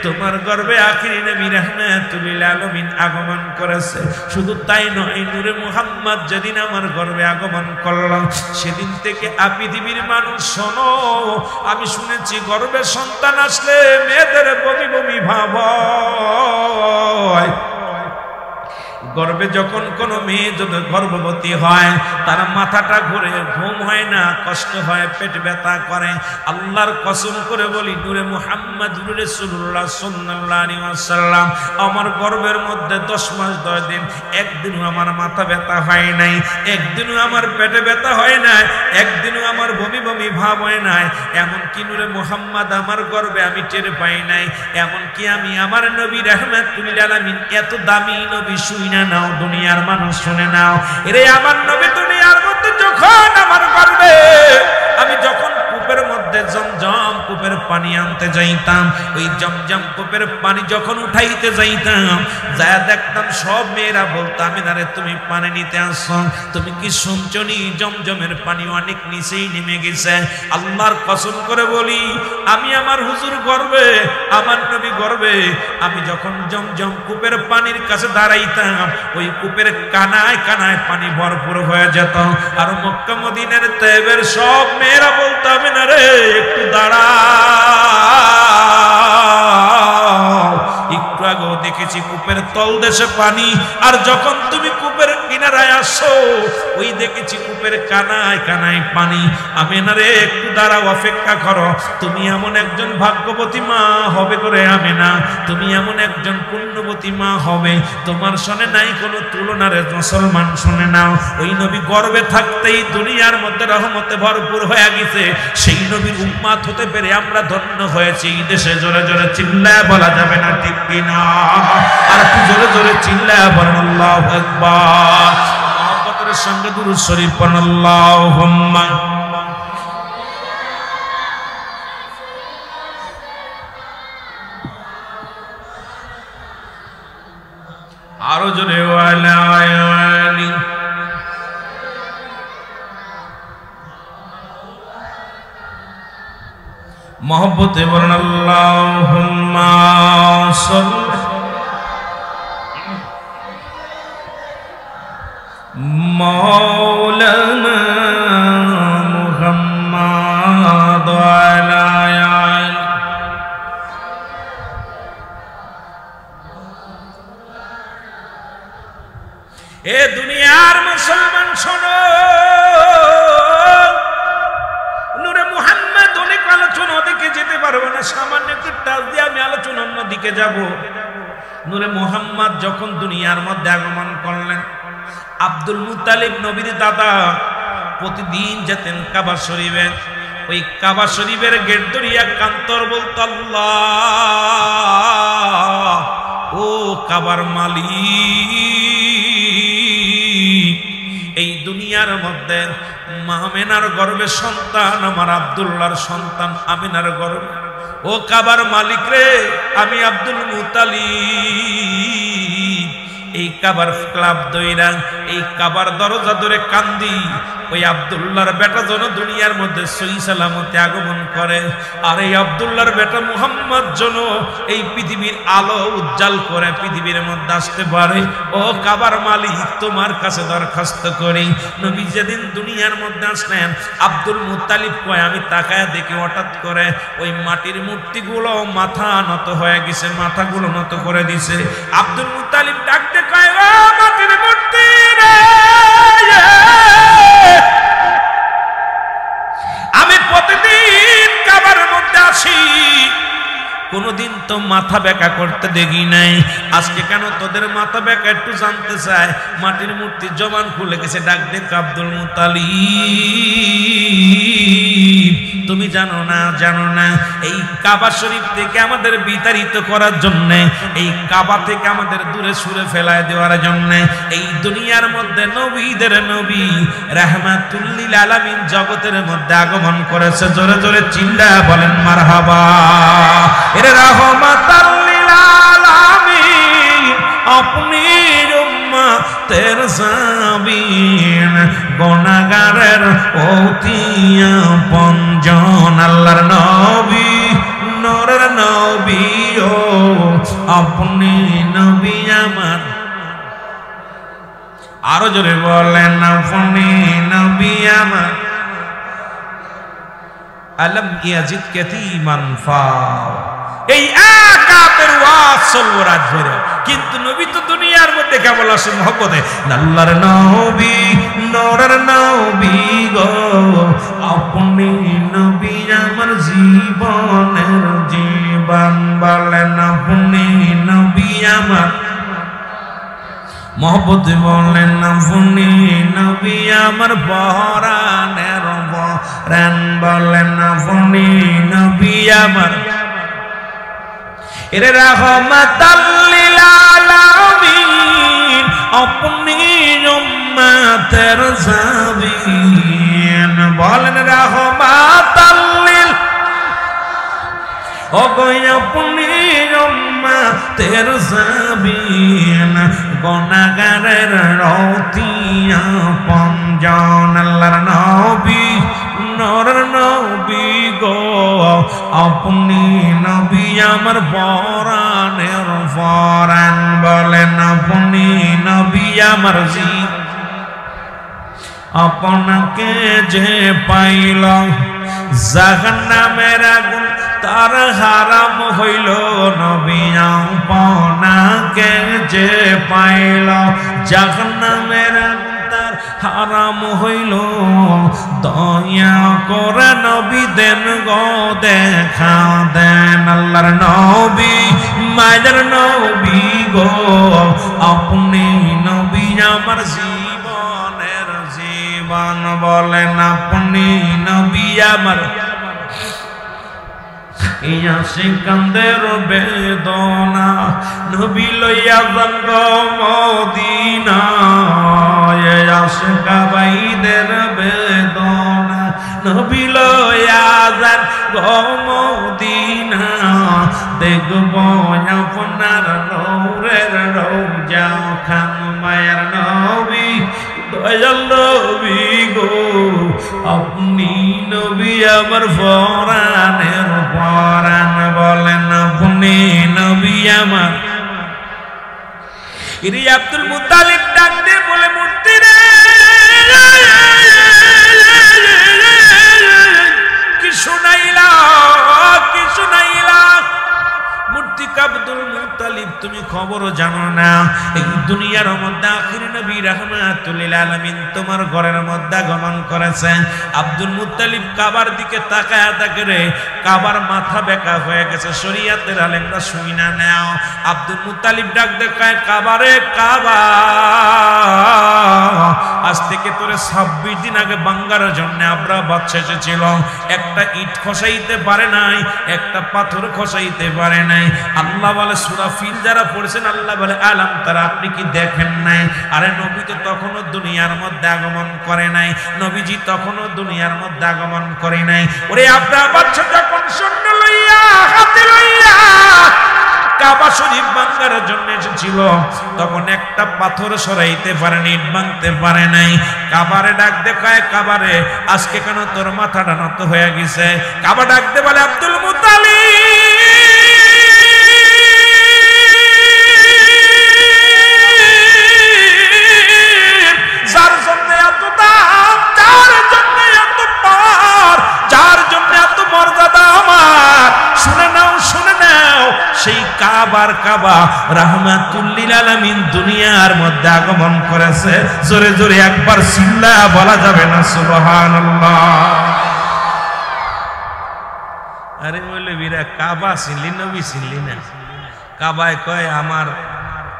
তোমার গর্ভে আখিরি নবী রাহমাতুল লিল আলামিন আগমন করেছে শুধু তাই নয় নূরে মুহাম্মদ যেদিন আমার গর্ভে আগমন করলো সেদিন থেকে পৃথিবীর মানুষ শোনো আমি শুনেছি গর্ভে সন্তান আসলে মেয়েদের বমি বমি ভাব হয় তবে যখন কোনো মেয়ে যদি গর্ভবতী হয় তার মাথাটা ঘুরে, ঘুম হয় না, কষ্ট হয়, পেট ব্যথা করে। আল্লাহর কসম করে বলি, নূরে মুহাম্মদুর রাসূলুল্লাহ সাল্লাল্লাহু আলাইহি ওয়াসাল্লাম আমার গর্ভের মধ্যে 10 মাস 10 দিন একদিনও আমার মাথা ব্যথা হয় নাই, একদিনও আমার পেটে ব্যথা হয় নাই, একদিনও আমার বমি বমি ভাব হয় নাই। এমনকি নূরে মুহাম্মদ আমার গর্ভে আমি টের পাই নাই। এমনকি আমি আমার নবী রাহমাতুল লিল আলামিন, এত দামি নবী, শুইনা নাও দুনিয়ার মানুষ শুনে নাও, এরে আমার নবী দুনিয়ার মধ্যে যখন আমার গর্ভে আমি যখন কূপের মধ্যে জমজম কূপের পানি আনতে যাইতাম, ওই জমজম কূপের পানি যখন উঠাইতে যাইতাম, যায় দেখতাম সব মেয়েরা বলতো, আমিনারে তুমি পানি নিতে আসো, তুমি কি শুনছো নি জমজমের পানি অনেক নিচেই নেমে গেছে। আল্লাহর কসম করে বলি, আমি আমার হুজুর গর্বে, আমার নবী গর্বে, আমি যখন জমজম কূপের পানির কাছে দাঁড়াইতাম, ওই কূপের কানায় কানায় পানি ভরপুর হয়ে যেত। আর মক্কা মদিনার তায়েবের সব মেয়েরা বলতো, আমিনা রে একটু দাঁড়া, একটু আগেও দেখেছি কূপের তলদেশে পানি, আর যখন তুমি কূপের কিনারায় আসো ওই দেখেছি কূপের কানায় কানায় পানি। আমিনা রে একটু দাঁড়াও, অপেক্ষা করো, তুমি এমন একজন ভাগ্যবতী মা হবে করে আমিনা, তুমি এমন একজন পুণ্যবতী মা হবে, তোমার সনে নাই কোনো তুলনা রে মুসলমান, শুনে নাও। ওই নবী গর্বে থাকতেই দুনিয়ার মধ্যে রহমতে ভরপুর হয়ে গেছে। সেই নবীর উম্মত হতে পেরে আমরা ধন্য হয়েছি। এই দেশে জোরে জোরে চিল্লায় বলা যাবে না ঠিক কিনা? আর একটু জোরে জোরে চিল্লায় বলেন আল্লাহু আকবার। মহব্বতের সঙ্গে দুরূদ শরীফ পড়ুন, আল্লাহুম্মা আরো জোরে ওয়ালা আলি। মহব্বতে বলেন আল্লাহুম্মা সাল্লি মাওলানা মুহাম্মাদ ওয়ালা আলি। এ দুনিয়ার মুসলমান শোনো, নূরে মুহাম্মদ অনেক আলোচনা, ওদিকে যেতে পারবো না, সামান্য একটু টাচ দিয়ে আমি আলোচনা অন্যদিকে যাব। নূরে মুহাম্মদ যখন দুনিয়ার মধ্যে আগমন করলেন, আব্দুল মুত্তালিব নবীর দাদা প্রতিদিন যেতেন কাবা শরীফে, ওই কাবা শরীফের গেট ধরিয়া কান্তর বলতো, আল্লাহ ও কাবার মালিক, এই দুনিয়ার মধ্যে আমিনার গর্ভে সন্তান, আমার আব্দুল্লাহর সন্তান আমিনার গর্ভে, ও কাবার মালিক রে, আমি আব্দুল মুত্তালিব এই কাবার ক্লাব দইরা, এই কাবার দরজা ধরে কান্দি, ওই আব্দুল্লাহর বেটা যেন দুনিয়ার মধ্যে সহি সালামতে আগমন করে, আর এই আব্দুল্লাহর বেটা মুহাম্মদ যেন এই পৃথিবীর আলো উজ্জ্বল করে পৃথিবীর মধ্যে আসতে পারে। ও কাবার মালিক, তোমার কাছে দরখাস্ত করি। নবী যেদিন দুনিয়ার মধ্যে আসলেন, আব্দুল মুত্তালিব কয়, আমি তাকায় দেখি হঠাৎ করে ওই মাটির মূর্তিগুলো মাথা নত হয়ে গেছে, মাথাগুলো নত করে দিছে। আব্দুল মুত্তালিব ডাকতে কয়, ও মাটির মূর্তি রে, আমি প্রতিদিন কাবার মধ্যে আসি, কোনদিন তো মাথা বেঁকা করতে দেখি নাই, আজকে কেন তোদের মাথা বেঁকা একটু জানতে চায়। মাটির মূর্তি জবান খুলে গেছে, ডাক দেখ, আব্দুল মুত্তালিব তুমি জানো না, জানো না এই কাবা শরীফ থেকে আমাদের বিতাড়িত করার জন্য, এই কাবা থেকে আমাদের দূরে সরে ফেলায় দেওয়ার জন্য এই দুনিয়ার মধ্যে নবীদের নবী রাহমাতুল লিল আলামিন জগতের মধ্যে আগমন করেছে। জোরে জোরে চিল্লায়া বলেন মারহাবা। এর রাহমাতুল লিল আলামিন আপনি উম্মতের সাবিন, গুনাহগারের অতি আপনজন, আল্লাহর নবী, নূরের নবী, ও আপনি নবী আমার। আরো জোরে বলেন, আপনি নবী আমার। আলম ইয়াজিদ কাতীমান ফা, এই আকাতের ওয়াজ সর্বরাজ ধরে কিন্তু নবী তো দুনিয়ার মধ্যে কেবল আসে মহব্বতে। আল্লাহর নবী নরের নবী গো, আপনি নবী আমার জীবনের জীবন, বলেন আপনি নবী আমার মহব্বত, বলেন আপনি নবী আমার পরাণের পরাণ, বলেন আপনি নবী আমার এর রাহমাতাল লিল আলামিন, আপনি উম্মতের জাবিন, বলেন রাহমাতাল লিল, ওগো আপনি উম্মতের জাবিন, গুনাহগারের রতিয়া পঞ্জন, আল্লাহর নবী নরের নবী গো, আপনি নবী আমার পরাণের পরাণ, বলেন আপনি নবী আমার জীবন, আপনাকে যে পাইল জাহান্নামের আগুন তার হারাম হইল, নবী আপনাকে যে পাইল জাহান্নামের আগুন তার হারাম হইল, দয়া করে নবী দেন গো দেখা দেন, আল্লাহর নবী মায়ের নবী গো, আপনি নবী আমার জীবনের জীবন, বলেন আপনি নবী আমার ইয়া সিকান্দের বেদনা, নবী লইয়া যান গো মদিনা, ইয়া সিকাবাইদের বেদনা, নবী লইয়া যান গো মদিনা, দেখব আপনার নূরের রওজা খান, মায়ের নবী দয়াল নবী গো, আপনি নবী আমার পরাণের পরাণ, বলেন আপনি নবী আমার। ইরে আব্দুল মুত্তালিব ডাক দিয়ে বলে, মূর্তি রে কি শুনাইলা, কি শুনাইলা, মূর্তি আব্দুল মুত্তালিব তুমি খবরও জানো না, এই দুনিয়ার মধ্যে আখির নবী রাহমাতুল লিল আলামিন তোমার ঘরের মধ্যে আগমন করেছেন। আব্দুল মুত্তালিব কাবার দিকে তাকায়া থাকে রে, কাবার মাথা বেঁকা হয়ে গেছে, শরীয়তের আলেমরা শুই না নাও। আব্দুল মুত্তালিব ডাক দেখায়, কাবারে কাবা, আজ থেকে তোরে 26 দিন আগে বাঙ্গার জন্য আব্রা বাদশা এসেছিল, একটা ইট খসাইতে পারে নাই, একটা পাথর খসাইতে পারে নাই। আল্লাহ বলে সূরা ফিল যারা পড়েছেন, আল্লাহ বলে আলাম তারা, আপনি কি দেখেন নাই? আরে নবী তো তখনও দুনিয়ার মধ্যে আগমন করে নাই, নবীজি তখনও দুনিয়ার মধ্যে আগমন করে নাই। ওরে আপনার বাচ্চা যখন সৈন্য লইয়া হাতে লইয়া কাবা শরীফ ভাঙার জন্য এসেছিল, তখন একটা পাথর সরাইতে পারেনি, ইট ভাঙতে পারে নাই। কাবারে ডাক দেখায়, কাবারে আজকে কেন তোর মাথাটা নত হয়ে গেছে? কাবা ডাক দে বলে, আব্দুল মুত্তালিব যার জন্য এত দাম, যার জন্য এত পার, যার জন্য এত মর্যাদা আমার, শুনে নাও শুনে নাও, সেই কাবার কাবা রাহমাতুল লিল আলামিন দুনিয়ার মধ্যে আগমন করেছে। জোরে জোরে একবার চিল্লা বলা যাবে না সুবহানাল্লাহ? আরে মৌলবীরা, কাবা চিনলি নবী চিনলি না? কাবায় কয় আমার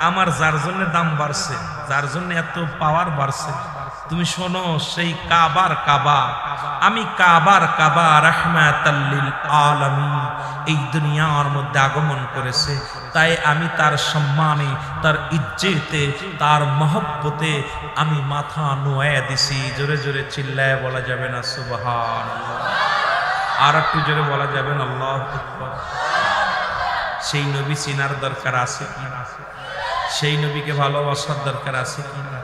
আমার যার জন্য দাম বাড়ছে, যার জন্য এত পাওয়ার বাড়ছে, তুমি শোনো, সেই কাবার কাবা, আমি কাবার কাবা রাহমাতাল লিল আলামিন এই দুনিয়ার মধ্যে আগমন করেছে, তাই আমি তার সম্মানে, তার ইজ্জতে, তার মহব্বতে আমি মাথা নোয়া দিছি। জোরে জোরে চিল্লায় বলা যাবে না সুবহানাল্লাহ? আর একটু জোরে বলা যাবে না আল্লাহু আকবার? সেই নবী চিনার দরকার আছে কি না? সেই নবীকে ভালোবাসার দরকার আছে কি না?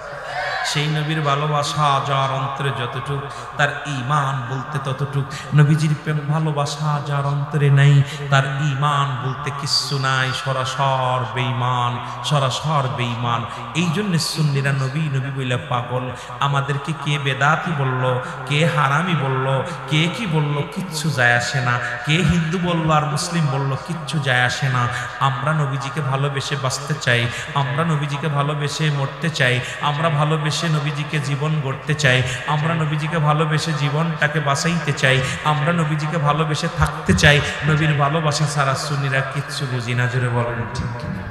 সেই নবীর ভালোবাসা যার অন্তরে যতটুক, তার ঈমান বলতে ততটুক। নবীজির প্রেম ভালোবাসা যার অন্তরে নাই, তার ঈমান বলতে কিচ্ছু নাই, সরাসর বেঈমান, সরাসর বেঈমান। এই জন্য সুন্নিরা নবী নবী বইলা পাগল। আমাদেরকে কে বেদাতি বলল, কে হারামি বলল, কে কি বলল, কিচ্ছু যায় আসে না। কে হিন্দু বলল আর মুসলিম বলল, কিচ্ছু যায় আসে না। আমরা নবীজিকে ভালোবেসে বাঁচতে চাই, আমরা নবীজিকে ভালোবেসে মরতে চাই, আমরা ভালোবেসে নবীজিকে জীবন গড়তে চাই, আমরা নবীজিকে ভালোবেসে জীবনটাকে বাঁচাইতে চাই, আমরা নবীজিকে ভালোবেসে থাকতে চাই। নবীর ভালোবাসা ছাড়া সুন্নিরা কিচ্ছু বুঝি না। জোরে বলেন ঠিক কিনা?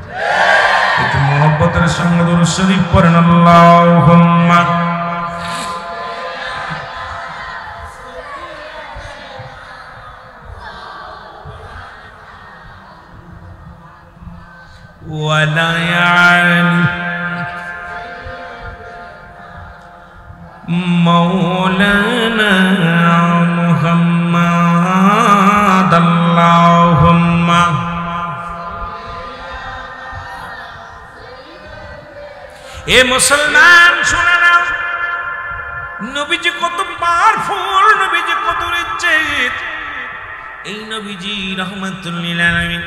একটু মুহাব্বতের সঙ্গে দুরূদ শরীফ পড়েন। আল্লাহুম্মা ওয়ালা ইয়ালি মাওলানা মুহাম্মাদ। আল্লাহুম্মা এ মুসলমান শুনে নাও, নবীজি কত পাওয়ারফুল, নবীজি কত রিচেট। এই নবীজি রাহমাতুল লিল আলামিন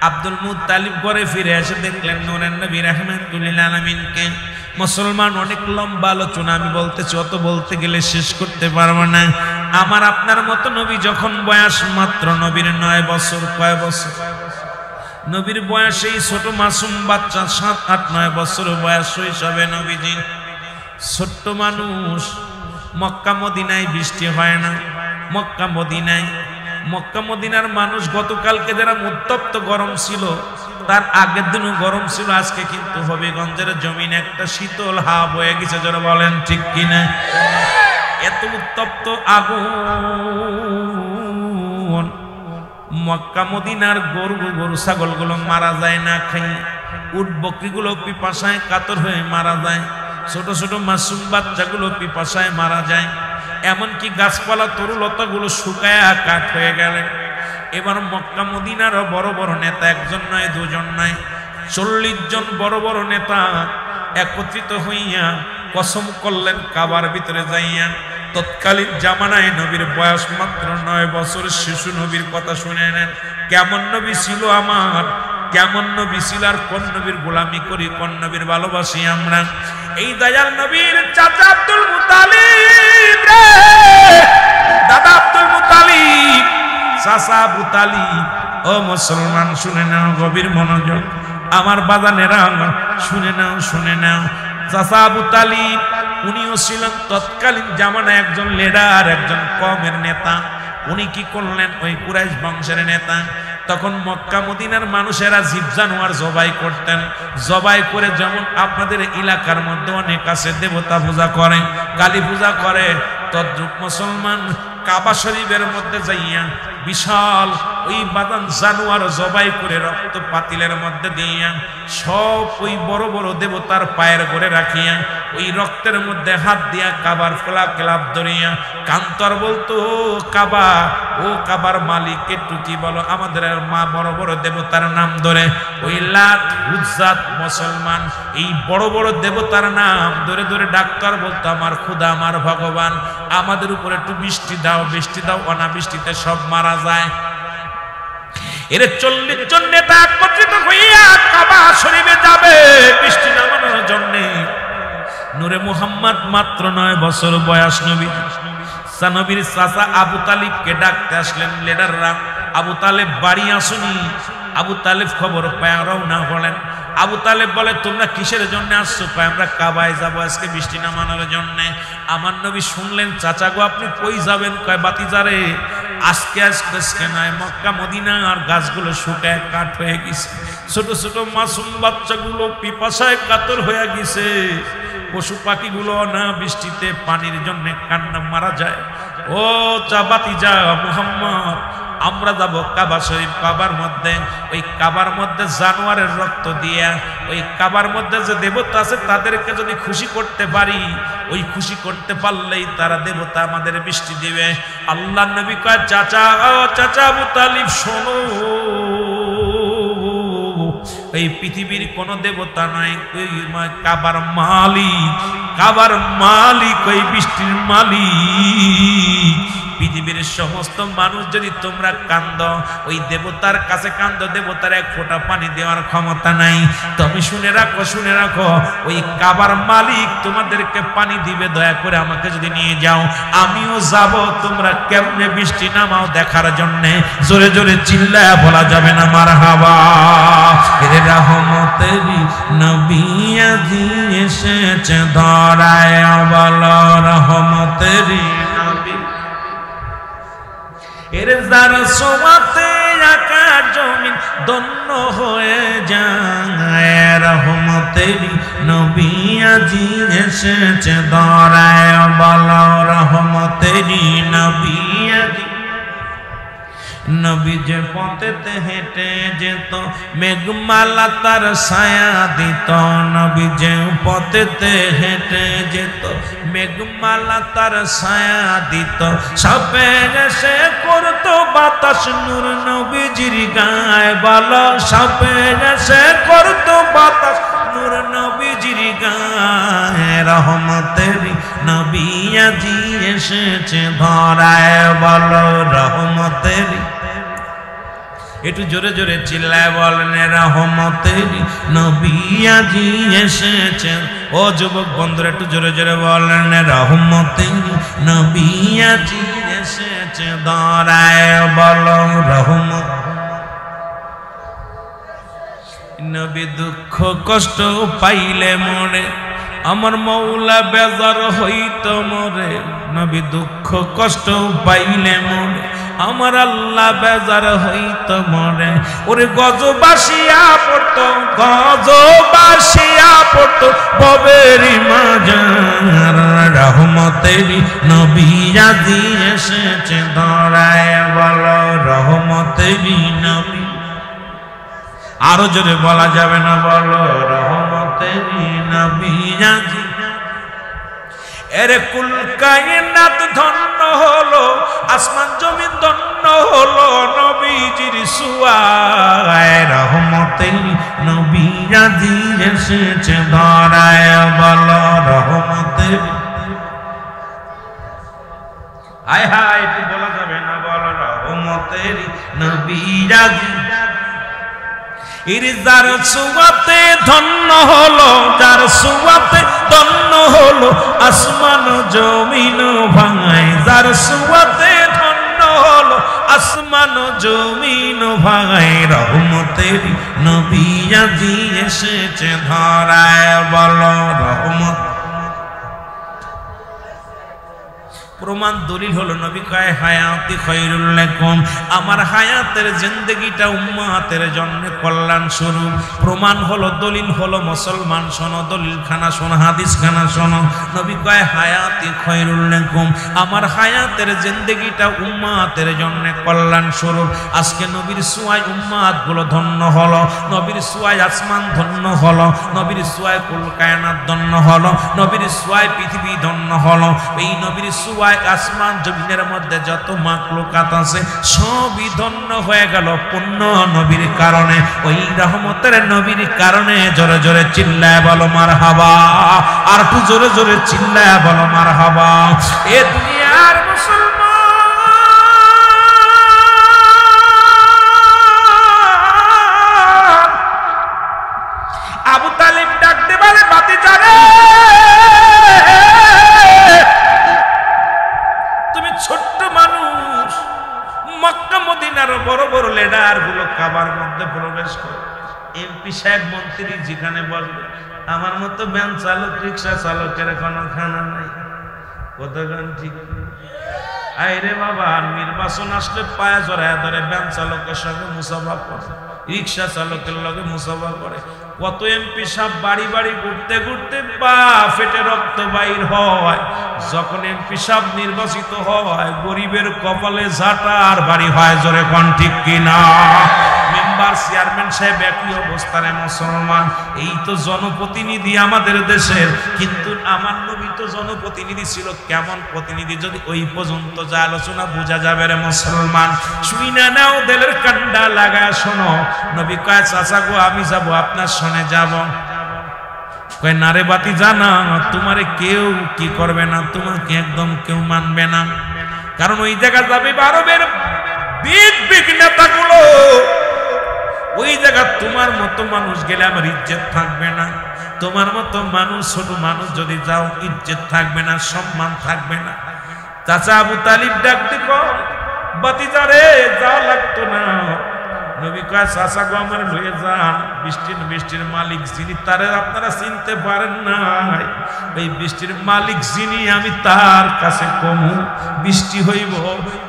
আব্দুল মুত্তালিব ঘরে ফিরে এসে দেখলেন নূরের নবী রাহমাতুল লিল আলামিনকে। মুসলমান অনেক লম্বা আলোচনা আমি বলতেছি, অত বলতে গেলে শেষ করতে পারবো না। আমার আপনার মতো নবী যখন বয়স মাত্র নবীর 9 বছর, কয় বছর? নবীর বয়স এই ছোট মাসুম বাচ্চা 7, 8, 9 বছর বয়স শৈশবে নবীজি। ছোট্ট মানুষ। মক্কা মদিনায় বৃষ্টি হয় না। মক্কা মদিনার মানুষ গতকালকে যারা উত্তপ্ত গরম ছিল, তার আগের দিনও গরম ছিল। আজকে কিন্তু হবিগঞ্জের জমিন একটা শীতল হাওয়া বয়ে গেছে। যারা বলেন ঠিক কিনা? এত উত্তপ্ত আগুন। মক্কা মদিনার গরু ছাগলগুলো মারা যায় না খাই, উট বকরিগুলো পিপাসায় কাতর হয়ে মারা যায়, ছোট ছোট মাসুম বাচ্চাগুলো পিপাসায় মারা যায়, এমনকি গাছপালা তরুলতাগুলো শুকায় কাঠ হয়ে গেলেন। এবার মক্কা মদিনার বড় বড় নেতা, একজন নয় দুজন নয়, 40 জন বড় বড় নেতা একত্রিত হইয়া কসম করলেন কাবার ভিতরে যাইয়া। তৎকালীন জামানায় নবীর বয়স মাত্র 9 বছর শিশু নবীর কথা শুনে নেন। কেমন নবী ছিল আমার, কেমন নবী ছিল, আর কোন নবীর গোলামি করি, কোন নবীর ভালোবাসি আমরা। এই দয়াল নবীর চাচা আব্দুল মুতালিব রে, দাদা আব্দুল মুতালিব, চাচা আবু তালিব। ও মুসলমান শুনে নাও, গভীর মনোযোগ আমার বাজানেরা শুনে নাও, শুনে নাও। চাচা আবু তালিব উনিও ছিলেন তৎকালীন জামানায় একজন লিডার, একজন কওমের নেতা। উনি কি করলেন? ওই কুরাইশ বংশের নেতা। তখন মক্কা মদিনার মানুষেরা জীব জানোয়ার জবাই করতেন। জবাই করে, যেমন আপনাদের এলাকার মধ্যে অনেক আছে দেবতা পূজা করে, কালী পূজা করে, তদ্রূপ মুসলমান কাবা শরীফের মধ্যে যাইয়া বিশাল ওই বাদান জানোয়ার জবাই করে রক্ত পাতিলের মধ্যে দিয়া সব ওই বড় বড় দেবতার পায়ের ঘরে রাখিয়া ওই রক্তের মধ্যে হাত দিয়া কাবার ফলা ক্লাব ধরিয়া কান্তর বলতো, কাবা, ও কাবার মালিক একটু কি বলো, আমাদের মা বড় বড় দেবতার নাম ধরে ওই লাত উজ্জাত মুসলমান এই বড় বড় দেবতার নাম ধরে ধরে ডাক্তার বলতো, আমার খুদা, আমার ভগবান, আমাদের উপরে একটু বৃষ্টি দাও, বৃষ্টি দাও, অনাবৃষ্টিতে সব মারা যায়। এর 40 জন নেতা একত্রিত হইয়া কাবা শরীফে যাবে বৃষ্টি নামানোর জন্য। নূরে মুহাম্মদ মাত্র 9 বছর বয়স। নবীর চাচা আবু তালিবকে ডাকতে আসলেন লিডাররা। আবু তালেব বাড়ি আসুনি। আবু তালেব খবর পায় রওনা হলেন। আবু তালেব বলে, তোমরা কিসের জন্য আসছো? পায় আমরা কাবায় যাবো আজকে বৃষ্টি নামানোর জন্য। আমার নবী শুনলেন, চাচা গো আপনি কই যাবেন? কয় বাতিজারে, আজকে নয়, মক্কা মদিনা আর গাছগুলো শুকায় কাঠ হয়ে গেছে, ছোট ছোট মাসুম বাচ্চাগুলো পিপাসায় কাতর হয়ে গেছে, পশু পাখিগুলো না বৃষ্টিতে পানির জন্য কান্না মারা যায়। ও বাতিজা মুহাম্মদ, আমরা যাব কাবা শরীফ, কাবার মধ্যে, ওই কাবার মধ্যে জানোয়ারের রক্ত দিয়া ওই কাবার মধ্যে যে দেবতা আছে তাদেরকে যদি খুশি করতে পারি, ওই খুশি করতে পারলেই তারা দেবতা আমাদের বৃষ্টি দিবে। আল্লাহ নবী কয়, চাচা, ও চাচা আবু তালিব শোনো, এই পৃথিবীর কোন দেবতা নাই, কাবার মালিক, কাবার মালিক, ওই বৃষ্টির মালিক। পৃথিবীর সমস্ত মানুষ যদি তোমরা কান্দ, ওই দেবতার কাছে কান্দ, দেবতার এক ফোঁটা পানি দেওয়ার ক্ষমতা নাই। তুমি শুনে রাখো, শুনে রাখো, ওই কাবার মালিক তোমাদেরকে পানি দিবে। দয়া করে আমাকে যদি নিয়ে যাও, আমিও যাব। তোমরা কেমনে বৃষ্টি নামাও দেখার জন্যে জোরে জোরে চিল্লায়া বলা যাবে না মারহাবা। এর রহমতেরই নবী আজি এসেছে ধরায়, বলো রহমতেরই নবী। এর যার সোয়াতে আকাশ জমিন ধন্য হয়ে যায়, রহমতেরই নবী আজি এসেছে ধরায়, বলো রহমতেরই নবী আজি। নবী যে পথেতে হেঁটে যেত মেঘমালা তার ছায়া দিত, নবী যে পথেতে হেঁটে যেত মেঘমালা তার ছায়া দিত। সাপে এসে করতো বাতাস নূর নবীজির গায়ে, বলো সাপে এসে করতো বাতাস নূর নবীজির গায়ে, রহমতেরই নবী আজি এসেছে ধরায়, বলো রহমতেরই। একটু জোরে জোরে চিল্লায় বলেন রহমতেরই নবী আজি এসেছেন। ও যুবক বন্ধুরা একটু জোরে জোরে বলেন রহমতেরই নবী আজি এসেছে ধরায়, বলো রহমত। নবী দুঃখ কষ্ট পাইলে মরে আমার মৌলা বেজার হইত মরে, নবী দুঃখ কষ্ট পাইলে মরে আমার আল্লাহ বেজার হইত মরে। ওরে গজবাসিয়া পড়তো, গজবাসিয়া পড়তো ববেরি মাজার, রহমতেরই নবী আজি এসেছে ধরায়, বলো রহমতেরই নবী। আরো জোরে বলা যাবে না, বলো রহমতেরই নবী আজি। এরে কুল কায়নাত ধন্য হলো, আসমান জমিন ধন্য হলো নবীজির সুয়ায়, রহমতেরই নবী আজি এসেছে ধরায়, বলো রহমতেরই। হায় হায় একটু বলা যাবে না, বলো রহমতেরই নবী আজি। যার সুয়াতে ধন্য হলো, যার সুয়াতে ধন্য হলো আসমান জমিন ভাঙায়, যার সুয়াতে ধন্য হলো আসমান জমিন ভাঙায়, রহমতেরই নবী আজি এসেছে ধরায়, বলো রহমত। প্রমাণ দলিল হলো নবী কয় হায়াতি খায়রুল লাকুম, আমার হায়াতের জিন্দেগিটা উম্মতের জন্য কল্যাণ স্বরূপ। প্রমাণ হলো, দলিল হলো, মুসলমান শোনো, দলিল খানা শোনো, হাদিস খানা শোনো। নবী কয় হায়াতি খায়রুল লাকুম, আমার হায়াতের জিন্দেগিটা উম্মতের জন্য কল্যাণ স্বরূপ। আজকে নবীর সুয়ায় উম্মত গুলো ধন্য হলো, নবীর সুয়ায় আসমান ধন্য হলো, নবীর সুয়ায় কুল কায়নাত ধন্য হলো, নবীর সুয়ায় পৃথিবী ধন্য হলো। এই নবীর সুয়ায় আসমান জমিনের মধ্যে যত মাখলুকাত আছে সবই ধন্য হয়ে গেল পূর্ণ নবীর কারণে, ওই রহমতের নবীর কারণে। জোরে জোরে চিল্লায় বলো মারহাবা, আর একটু জোরে জোরে চিল্লায় বলো মারহাবা। এ দুনিয়ার মুসলমান আবু তালিব ডাকতে পারে বাতি জানে, ছোট্ট মানুষ, মক্কা মদিনার বড় বড় লিডার গুলো কাবার মধ্যে প্রবেশ করে, এমপি সাহেব মন্ত্রী যেখানে বসবে, আমার মতো ভ্যান চালক রিক্সা চালকের কোনো খানা নাই। কতক্ষণ ঠিক আইরে বাবা, নির্বাচন আসলে পায়ে জড়ায় ধরে ভ্যান চালকের সঙ্গে মুসাফা করে, রিক্সা চালকের লগে মুসাফা করে। কত এমপি সাহেব বাড়ি বাড়ি ঘুরতে ঘুরতে পা ফেটে রক্ত বাইর হয়। যখন এমপি সাহেব নির্বাচিত হয়, গরিবের কপালে ঝাঁটা আর বাড়ি হয়। জোরে কোন ঠিক কিনা? মেম্বার চেয়ারম্যান সাহেব একই অবস্থায় মুসলমান। এই তো জনপ্রতিনিধি আমাদের দেশের, কিন্তু আমার নবী তো জনপ্রতিনিধি ছিল। কেমন প্রতিনিধি যদি ওই পর্যন্ত যা আলোচনা বোঝা যাবে রে মুসলমান। শুই না নাও দিলের কান্ডা লাগায় শোনো। নবী কয় চাচা গো আমি যাব, আপনার সনে যাব। কয় নারে বাতি জানা, তোমারে কেউ কি করবে না, তোমাকে একদম কেউ মানবে না। কারণ ওই জায়গা যাবে আরবের বিগ নেতাগুলো। ওই জায়গা তোমার মতো মানুষ গেলে আমার ইজ্জত থাকবে না। তোমার মতো মানুষ, ছোট মানুষ যদি যাও, ইজ্জত থাকবে না, সম্মান থাকবে না। চাচা আবু তালিব ডাক দিব, বাতিজারে যাওয়া লাগতো না। নবী কয় চাচা গো আমার লয়ে যান। বৃষ্টির মালিক যিনি, তারে আপনারা চিনতে পারেন না। এই বৃষ্টির মালিক যিনি, আমি তার কাছে কমু। বৃষ্টি হইব,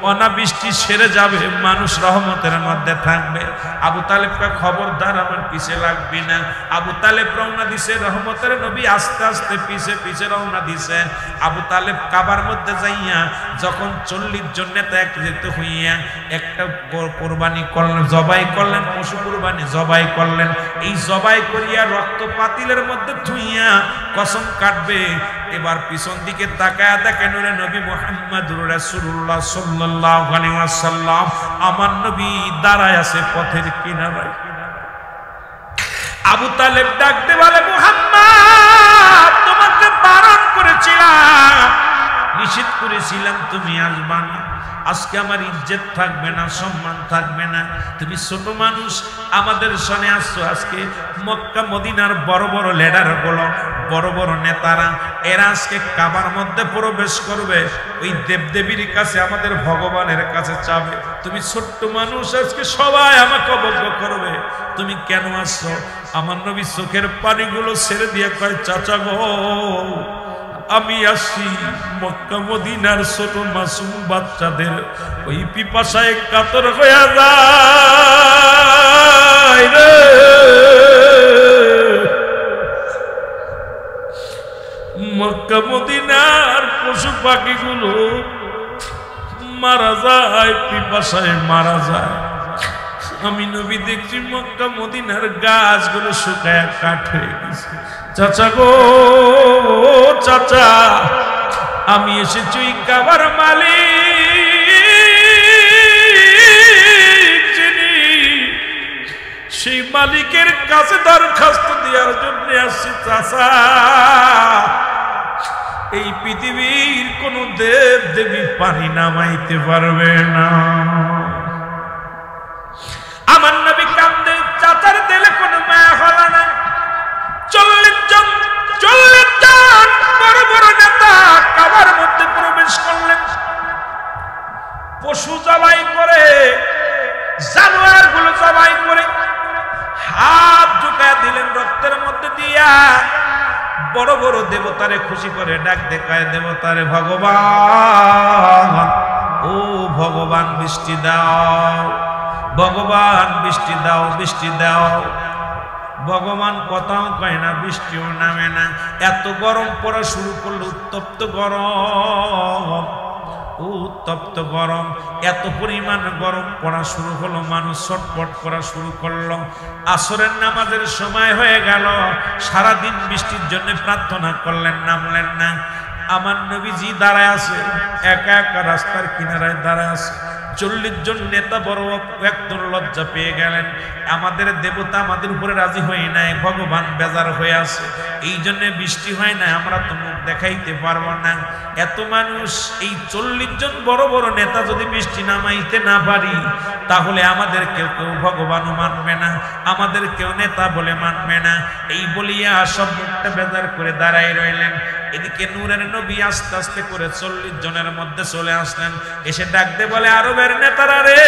অনাবৃষ্টি সেরে যাবে, মানুষ রহমতের মধ্যে থাকবে। আবু তালেবকে খবরদার আমার পিছে লাগবি না। আবু তালেব রওনা দিছে, রহমতের নবী আস্তে আস্তে পিছে রওনা দিছে। আবু তালেব কাবার মধ্যে যাইয়া যখন 40 জন নেতা একত্রিত হইয়া একটা কোরবানি করলেন, জবাই করলেন, পশু কোরবানি জবাই করলেন। এই জবাই করিয়া রক্ত পাতিলের মধ্যে ধুইয়া কসম কাটবে। এবার পিছন দিকে তাকায়া দেখেন ওরে নবী মুহাম্মদুর রাসূলুল্লাহ সাল্লাল্লাহু আলাইহি ওয়াসাল্লাম, আমার নবী দাঁড়ায় আছে পথের কিনারায়। আবু তালেব ডাকতে বলে, মুহাম্মদ তোমাকে বারণ করেছিলাম, নিষেধ করেছিলাম, তুমি আসবা না। আজকে আমার ইজ্জত থাকবে না, সম্মান থাকবে না। তুমি ছোট মানুষ, আমাদের সনে আসছো। আজকে মক্কা মদিনার বড় বড় লিডার গুলো, বড় বড় নেতারা, এরা আজকে কাবার মধ্যে প্রবেশ করবে। ওই দেবদেবীর কাছে, আমাদের ভগবানের কাছে চাবে। তুমি ছোট্ট মানুষ, আজকে সবাই আমাকে অবজ্ঞ করবে। তুমি কেন আসছো? আমার নবী চোখের পানিগুলো ছেড়ে দিয়ে কয়, চাচা গো আমি আসছি মক্কা মদিনার ছোট মাসুম বাচ্চাদের ওই পিপাসায় কাতর হয়ে যায় রে। মক্কা মদিনার পশু পাখিগুলো মারা যায়, পিপাসায় মারা যায়। আমি নবী দেখছি মক্কা মদিনার গাছগুলো শুকায় কাঠ হয়ে গেছে। চাচা গো চাচা, আমি এসেছি কাবার মালিক যিনি, সেই মালিকের কাছে দরখাস্ত দেওয়ার জন্য আসছি। চাচা এই পৃথিবীর কোন দেব দেবী পানি নামাইতে পারবে না। আমার নবী কান্দে, চাচার দিলে কোনো মায়া হলো না। 40 জন বড় বড় নেতা কাবার মধ্যে প্রবেশ করলেন। পশু জবাই করে, জানোয়ার গুলো জবাই করে হাত ঢুকায় দিলেন রক্তের মধ্যে দিয়া। বড় বড় দেবতারে খুশি করে ডাক দেখায়, দেবতারে ভগবান, ও ভগবান বৃষ্টি দাও, ভগবান বৃষ্টি দাও, বৃষ্টি দাও। ভগবান কথাও কয় না, বৃষ্টিও নামে না। এত গরম পড়া শুরু করলো, উত্তপ্ত গরম, উত্তপ্ত গরম। এত পরিমাণ গরম পড়া শুরু হলো, মানুষ ছটফট করা শুরু করলো। আসরের নামাজের সময় হয়ে গেল, সারাদিন বৃষ্টির জন্য প্রার্থনা করলেন, নামলেন না। আমার নবীজি দাঁড়ায় আছে, একা একা রাস্তার কিনারায় দাঁড়ায় আছে। 40 জন নেতা বড় একদম লজ্জা পেয়ে গেলেন। আমাদের দেবতা আমাদের উপরে রাজি হয় নাই, ভগবান বেজার হয়ে আছে, এই জন্য বৃষ্টি হয় না, আমরা তো মুখ দেখাইতে পারবো না। এত মানুষ, এই 40 জন বড় বড় নেতা যদি বৃষ্টি নামাইতে না পারি, তাহলে আমাদের কেউ ভগবানও মানবে না, আমাদের কেউ নেতা বলে মানবে না। এই বলিয়া সব মুখটা বেজার করে দাঁড়াই রইলেন। এদিকে নূরের নবী আস্তে আস্তে করে 40 জনের মধ্যে চলে আসলেন। এসে ডাকতে বলে, আরবের নেতারা রে,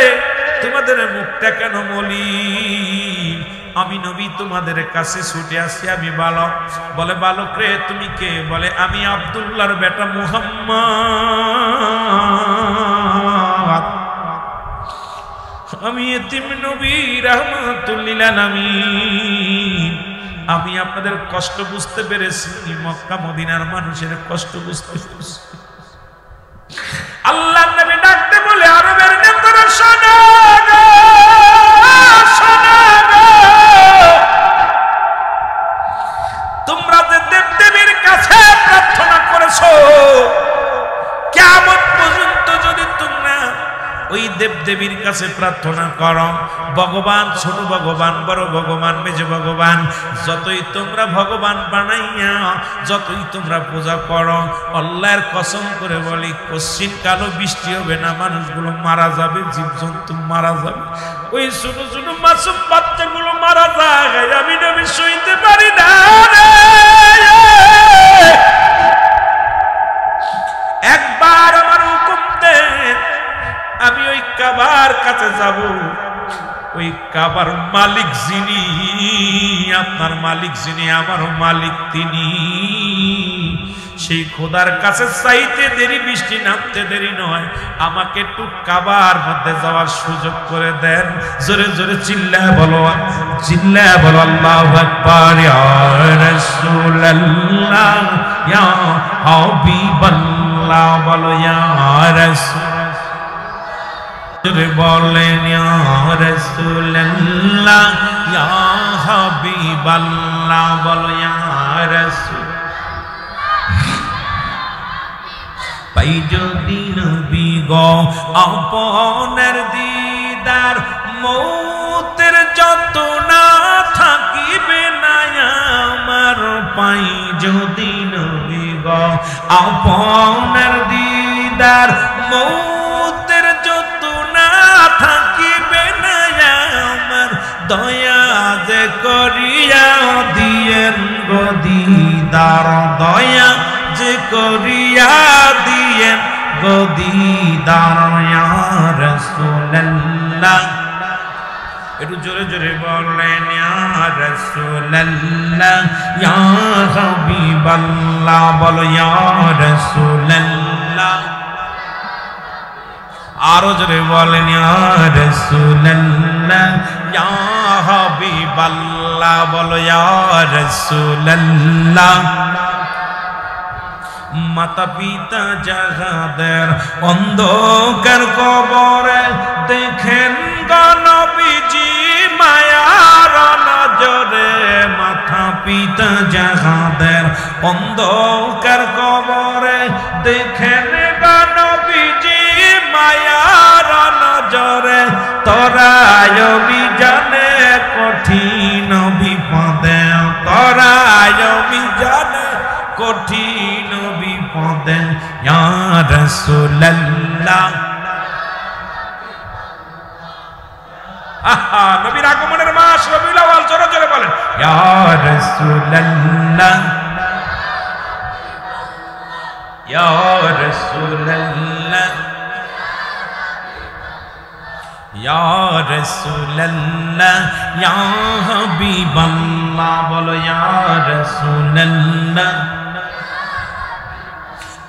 তোমাদের মুখটা কেন মলিন? আমি নবী তোমাদের কাছে ছুটে আসছি, আমি বালক। বলে, বালক রে তুমি কে? বলে, আমি আব্দুল্লাহর বেটা মুহাম্মদ, আমি এতিম নবী রাহমাতুল লিল আলামিন। আমি আপনাদের কষ্ট বুঝতে পেরেছি, মক্কা মদিনার মানুষের কষ্ট বুঝতে পেরেছি। আল্লাহর নবী ডাকতে বলে, আরবের নেতারা শোনো, শোনো, দেবীর কাছে প্রার্থনা করো, ভগবান ছোট ভগবান, বড় ভগবান, মেজ ভগবান, যতই তোমরা ভগবান বানাইয়া যতই তোমরা পূজা করো, আল্লাহর কসম করে বলি কোশ্চিন কালো বৃষ্টি হবে না, মানুষগুলো মারা যাবে, জীবজন্তু মারা যাবে, ওই ছোট ছোট মাসুম বাচ্চাগুলো মারা যায়, আমি নবী সইতে পারি না রে। একবার আমার হুকুম দেন, আমি ওই কাবার কাছে যাব, ওই কাবার মালিক যিনি, আপনার মালিক যিনি, আমারও মালিক তিনি, সেই খোদার কাছে চাইতে দেরি, বৃষ্টি নামতে দেরি নয়, আমাকে একটু কাবার মধ্যে যাওয়ার সুযোগ করে দেন। জোরে জোরে চিল্লায় বলো, চিল্লায় বলো আল্লাহু আকবার। ইয়া রাসূলুল্লাহ ইয়া হাবিবাল্লাহ, বলো ইয়া রাসূল, বলেন ইয়া রাসূলুল্লাহ ইয়া হাবিবাল্লাহ, বলো ইয়া রাসূল। পাই যদি নবী গো আপনের দিদার, মৌতের যত না থাকিবে না আমার, পাই যদি নবী গো আপনের দিদার, মৌতের যত না থাকিবে না আমার, দয়া যে করিয়া দিয়েন গো দিদার, দয়া যে করিয়া দিয়েন গো দিদার, ইয়া রাসূলুল্লাহ, একটু জোরে জোরে বলেন ইয়া রাসূলুল্লাহ ইয়া হাবিবাল্লাহ, বলো ইয়া রাসূলুল্লাহ, আরো জোরে বলেন ইয়া রাসূলুল্লাহ ইয়া হাবিবাল্লাহ, বলো ইয়া রাসূলুল্লাহ। মাতা পিতা যাহাদের অন্ধকার কবরে, দেখেন গো নবীজি মায়ার নজরে, মাতা পিতা যাহাদের অন্ধকার কবরে, দেখেন গো নবীজি মায়ার নজরে, তোরায় বিজানে কঠিন বিপদে, তোরায় বিজানে কঠিন বিপদে, ইয়া রাসূলুল্লাহ। আহা, নবীর আগমনের মাস রবিউল আউয়াল, জোরে জোরে বলেন ইয়া রাসূলুল্লাহ ইয়া রাসূলুল্লাহ ইয়া রাসূলুল্লাহ ইয়া হাবিবাল্লাহ, বলো ইয়া রাসূলুল্লাহ।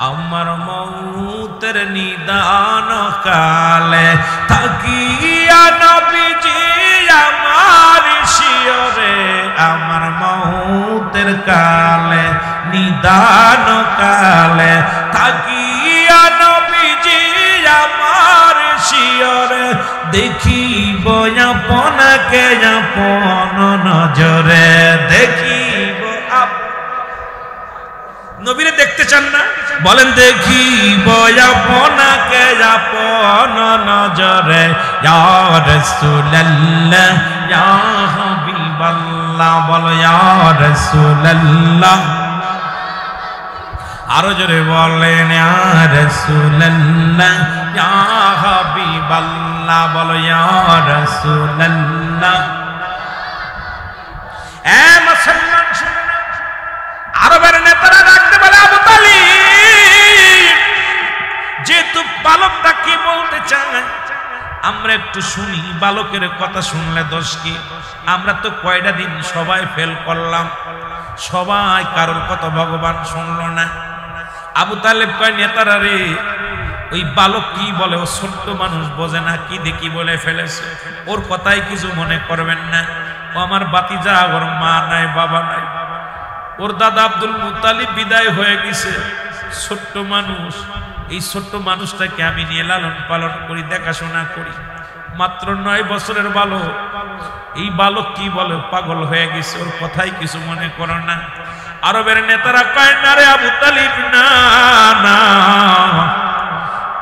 আমার মৌতের নিদান কালে থাকিয়া নবীজি আমার শিয়রে, আমার মৌতের কালে নিদান কালে থাকিয়া নবীজি আমার শিয়রে, দেখিব আপনাকে আপন নজরে, দেখিব। নবীরে দেখতে চান না? বলেন দেখিব আপনাকে আপন নজরে, ইয়া রাসূলুল্লাহ ইয়া হাবিবাল্লাহ, বলো ইয়া রাসূলুল্লাহ, আরো জোরে বলেন ইয়া রাসূলুল্লাহ ইয়া হাবিবাল্লাহ, বলো ইয়া রাসূলুল্লাহ। এ মুসলমান শুনুন, আরবের নেতারা ডাকতে বলে আবু তালিব, যেহেতু বালকটা কি বলতে চায় আমরা একটু শুনি, বালকের কথা শুনলে দোষ কি? আমরা তো কয়টা দিন সবাই ফেল করলাম, সবাই কারোর কথা ভগবান শুনলো না। আবু তালেব কয় নেতারা রে, ওই বালক কি বলে, ও ছোট্ট মানুষ বোঝে না, কি দেখি বলে ফেলেছে, ওর কথাই কিছু মনে করবেন না। ও আমার বাতিজা, ওর মা নাই বাবা নাই, ওর দাদা আব্দুল মুত্তালিব বিদায় হয়ে গেছে, ছোট্ট মানুষ, এই ছোট্ট মানুষটাকে আমি নিয়ে লালন পালন করি, দেখাশোনা করি, মাত্র 9 বছরের বালক। এই বালক কি বলে, পাগল হয়ে গেছে, ওর কথাই কিছু মনে করো না। আরবের নেতারা কয় না রে আবু তালিব, না না,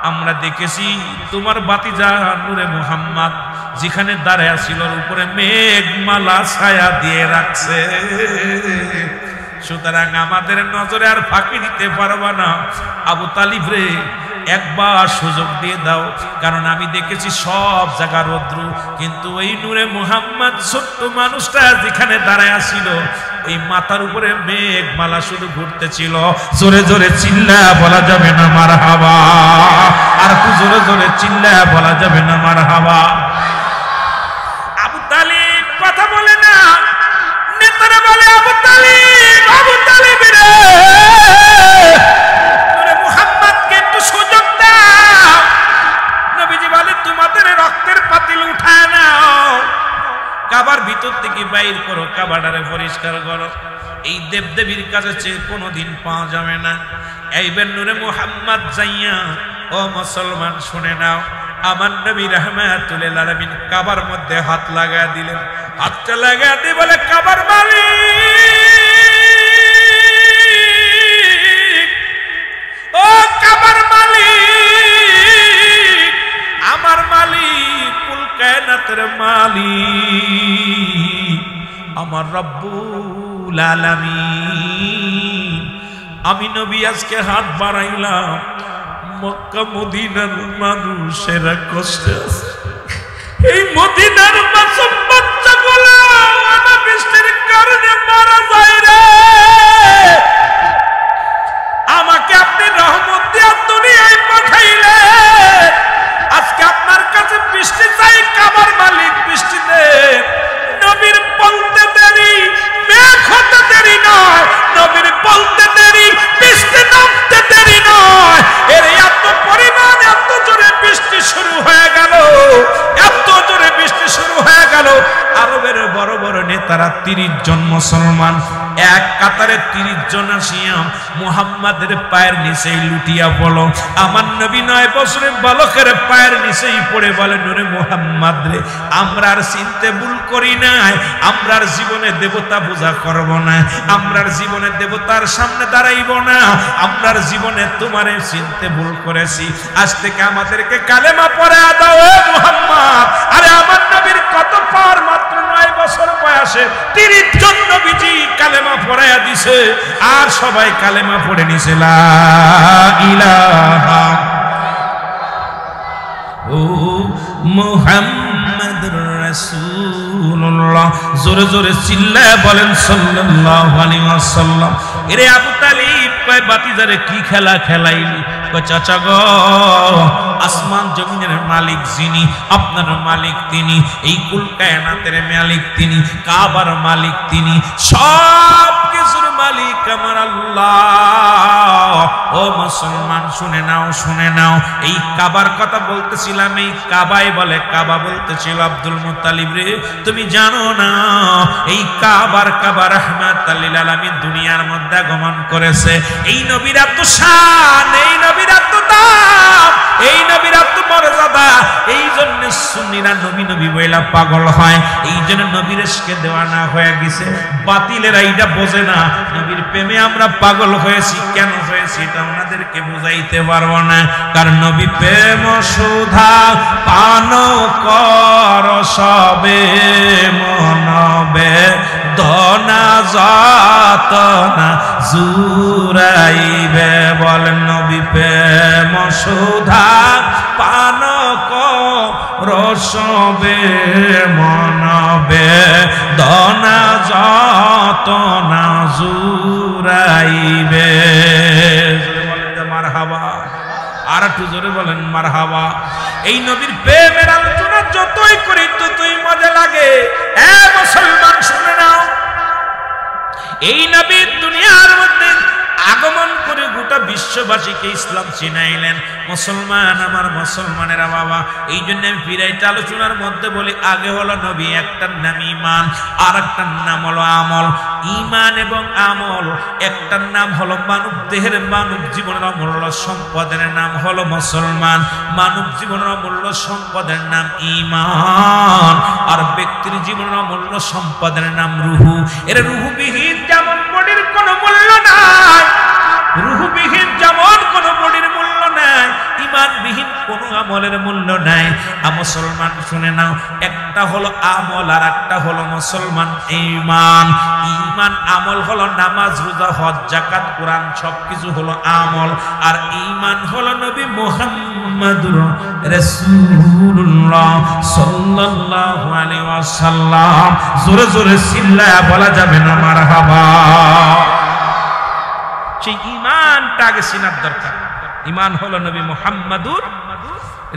আমরা দেখেছি তোমার বাতিজা নূরে মুহাম্মদ যেখানে দাঁড়ায় ছিল উপরে মেঘমালা ছায়া দিয়ে রাখছে, সুতরাং আমাদের নজরে আর ফাঁকি দিতে পারবা না। আবু তালিব রে, একবার সুযোগ দিয়ে দাও, কারণ আমি দেখেছি সব জায়গা রৌদ্র, কিন্তু ওই নূরে মুহাম্মদ ছোট্ট মানুষটা যেখানে দাঁড়ায় ছিল ওই মাথার উপরে মেঘমালা শুধু ঘুরতেছিল। জোরে জোরে চিল্লা বলা যাবে না মারহাবা, আর একটু জোরে জোরে চিল্লা বলা যাবে না মারহাবা। আবু তালিব কথা বলে না, নেতারা বলে আবু তালিব, আবু তালিব রে, নূরে মুহাম্মদকে একটু সুযোগ দাও। নবীজি বলে তোমাদের রক্তের পাতিল উঠায় নাও, কাবার ভিতর থেকে বাইর করো, কাবাটারে পরিষ্কার করো। এই দেবদেবীর কাছে চেয়ে কোনোদিন পাওয়া যাবে না। এইবার নূরে মুহাম্মদ যাইয়া, ও মুসলমান শুনে নাও, আমার নবী রাহমাতুল লিল আলামিন কাবার মধ্যে হাত লাগায় দিলেন। হাতটা লাগায় দিয়ে বলে কাবার মালিক, ও কাবার মালিক, আমার মালিক, কুল কায়নাতের মালিক, আমার রব্বুল আলামিন, আমি নবী আজকে হাত বাড়াইলাম, মক্কা মদিনার মানুষেরা কষ্টে আছে, এই মদিনার মাসুম বাচ্চাগুলো অনাবৃষ্টির কারণে মারা যায় রে। আমাকে আপনি রহমত দিয়ে দুনিয়ায় পাঠাইলেন, আজকে আপনার কাছে বৃষ্টি চাই, কাবার মালিক বৃষ্টি দেন। নবীর বলতে দেরি, মেঘ হতে দেরি নয়, নবীর বলতে দেরি, বৃষ্টি নামতে দেরি নয়। এর এত পরিমাণ, এত জোরে বৃষ্টি শুরু হয়ে গেল, এত জোরে বৃষ্টি শুরু হয়ে গেল। আরবের বড় বড় নেতারা 30 জন মুসলমান এক কাতারে 30 জন আসিয়া মুহাম্মাদের পায়ের নিচেই লুটিয়া পড়ো। আমার নবী 9 বছরের বালকের পায়ের নিচেই পড়ে বলে, নূরে মুহাম্মদ রে, আমরা আর চিনতে ভুল করি নাই, আমরা আর জীবনে দেবতা পূজা করব না, আমরা আর জীবনে দেবতার সামনে দাঁড়াইব না, আমরা আর জীবনে তোমারে চিনতে ভুল করেছি, আজ থেকে আমাদেরকে কালেমা পড়ে দাও ও মুহাম্মদ। আরে আমার নবীর কত পার, মাত্র 9 বছর বয়সে 30 জন নবীজি কালেমা পড়ায়া দিছে, আর সবাই কালেমা পড়ে নিছে লা ইলাহা ও মুহাম্মাদুর রাসূলুল্লাহ। জোরে জোরে চিল্লায় বলেন সাল্লাল্লাহু আলাইহি ওয়াসাল্লাম। এরে আবু তালিব কয়, বাতিজারে কি খেলা খেলাইলি? কয়, চাচা গো, আসমান জমিনের মালিক যিনি, আপনার মালিক তিনি, এই কুল কায়নাতের মালিক তিনি, কাবার মালিক তিনি, সব কিছুর মালিক আমার আল্লাহ। ও মুসলমান শুনে নাও, শুনে নাও, এই কাবার কথা বলতেছিলাম, এই কাবায় বলে, কাবা বলতেছিল আব্দুল মুত্তালিব রে, তুমি জানো না এই কাবা রাহমাতুল লিল আলামিন দুনিয়ার মধ্যে আগমন করেছে। এই নবীর এত শান, এই নবীর এত দাম, এই নবীর এত মর্যাদা, এই জন্য সুন্নিরা নবী নবী বইলা পাগল হয়, এই জন্য নবীর ইশকে দেওয়ানা হয়ে গেছে। বাতিলেরা এইটা বোঝে না, নবীর প্রেমে আমরা পাগল হয়েছি। কেন হয়েছি এটা ওনাদেরকে বুঝাইতে পারবো না, কারণ নবী প্রেম সুধা পান কর সবে মনবে দনা যাতনা জুরাইবে। বলেন নবী প্রেম সুধা পান কর সবে মনবে দনা যাতনা জুরাইবে। মারহাবা, আর একটু জোরে বলেন মারহাবা। এই নবীর প্রেমের আলোচনা যতই করি ততই মজা লাগে। এ মুসলমান শুনে নাও, এই নবীর দুনিয়ার মধ্যে আগমন করে গোটা বিশ্ববাসীকে ইসলাম চিনাইলেন। মুসলমান, আমার মুসলমানেরা বাবা, এই জন্য আমি ফিরাইতে আলোচনার মধ্যে বলি, আগে হলো নবী, একটার নাম ঈমান, আর একটার নাম হলো আমল। ঈমান এবং আমল, একটার নাম হলো মানব দেহের, মানব জীবনের অমূল্য সম্পদের নাম হলো মুসলমান, মানব জীবনের অমূল্য সম্পদের নাম ঈমান, আর ব্যক্তির জীবনের অমূল্য সম্পদের নাম রুহু। এর রুহুবিহীন যেমন বডির কোনো মূল্য নাই, রুহুবিহীন যেমন কোনো বডির মূল্য নাই, ঈমানবিহীন আমলের মূল্য নাই। মুসলমান শুনে নাও, একটা হলো আমল আর একটা হলো মুসলমান ঈমান। ঈমান আমল হলো নামাজ, রোজা, হজ, যাকাত, কোরআন সবকিছু হলো আমল, আর ঈমান হলো নবী মুহাম্মদুর রাসূলুল্লাহ সাল্লাল্লাহু আলাইহি ওয়াসাল্লাম। জোরে জোরে চিল্লায়া বলা যাবে না মারহাবা। সেই ঈমানটা আগে চিনার দরকার। ঈমান হলো নবী মুহাম্মদুর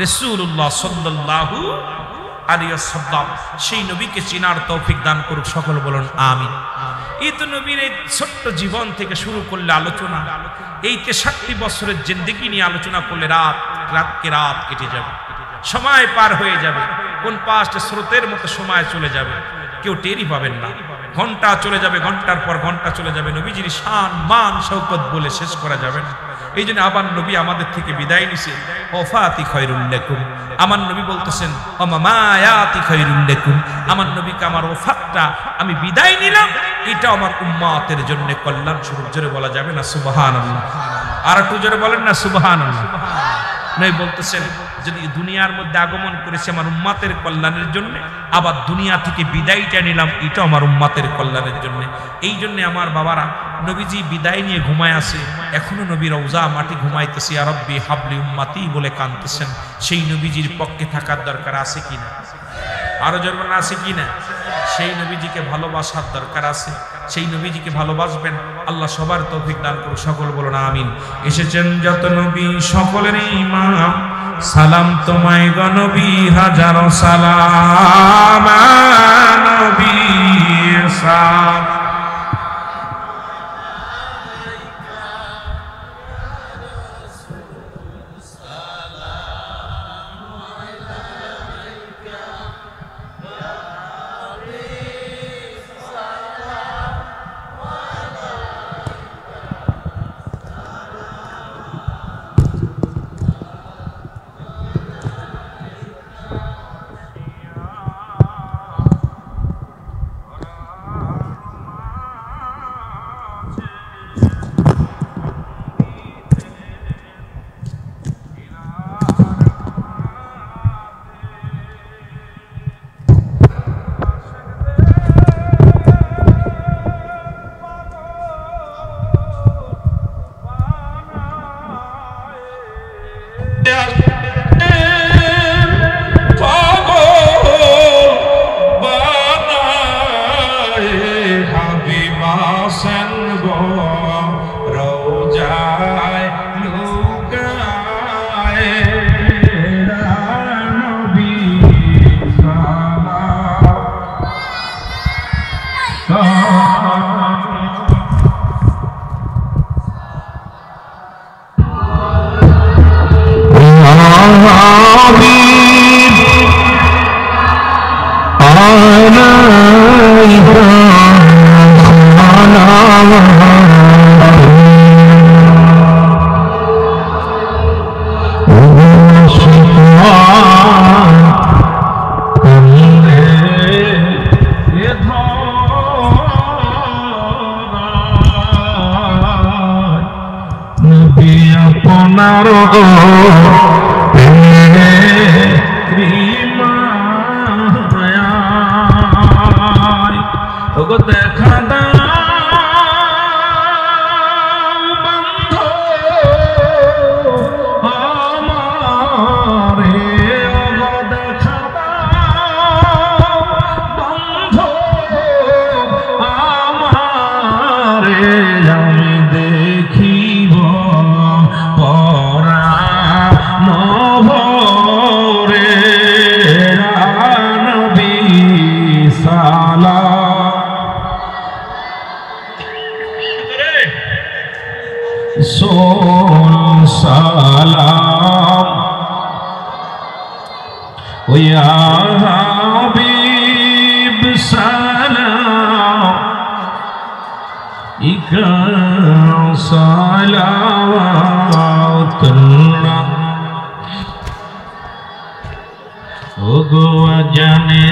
রাসূলুল্লাহ সাল্লাল্লাহু আলাইহি ওয়াসাল্লাম। সেই নবীকে চিনার তৌফিক দান করুক সকল, বলুন আমিন। এই তো নবীর এই ছোট্ট জীবন থেকে শুরু করলে আলোচনা, এই 63 বছরের জিন্দেগি নিয়ে আলোচনা করলে রাত কেটে যাবে, সময় পার হয়ে যাবে, কোন পাশে স্রোতের মতো সময় চলে যাবে, কেউ টেরই পাবেন না। ঘন্টা চলে যাবে, ঘন্টার পর ঘন্টা চলে যাবে, নবীজির শান মান শৌকত বলে শেষ করা যাবে না। এই জন্য আবার নবী আমাদের থেকে বিদায় নিছে, ওয়াফাতি খায়রুল লাকুম। আমার নবী বলতেছেন ওয়া মামায়াতি খায়রুল লাকুম, আমার নবীকে আমার ওয়াফাতটা আমি বিদায় নিলাম, এটা আমার উম্মতের জন্য কল্যাণ স্বরূপ। জোরে বলা যাবে না সুবহানাল্লাহ? আর একটু জোরে বলেন না সুবহানাল্লাহ। নবী বলতেছেন যদি দুনিয়ার মধ্যে আগমন করেছে আমার উম্মতের কল্যাণের জন্য, আবার দুনিয়া থেকে বিদায়টা নিলাম, এটা আমার উম্মতের কল্যাণের জন্য। এই জন্য আমার বাবারা নবীজি বিদায় নিয়ে ঘুমায় আসে, এখনো নবী রওজা মাটি ঘুমাইতেছে, ইয়া রাব্বি হাবলি উম্মতি বলে কাঁদতেছেন। সেই নবীজির পক্ষে থাকার দরকার আছে কিনা? আরো জোরে আছে কিনা? সেই নবীজিকে ভালোবাসার দরকার আছে। সেই নবীজিকে ভালোবাসবেন, আল্লাহ সবার তৌফিক দান করুন সকল, বলুন আমিন। এসেছেন যত নবী সকলের ইমাম, সালাম তোমায় গো নবী হাজারো সালাম, নবী সালাম। জানে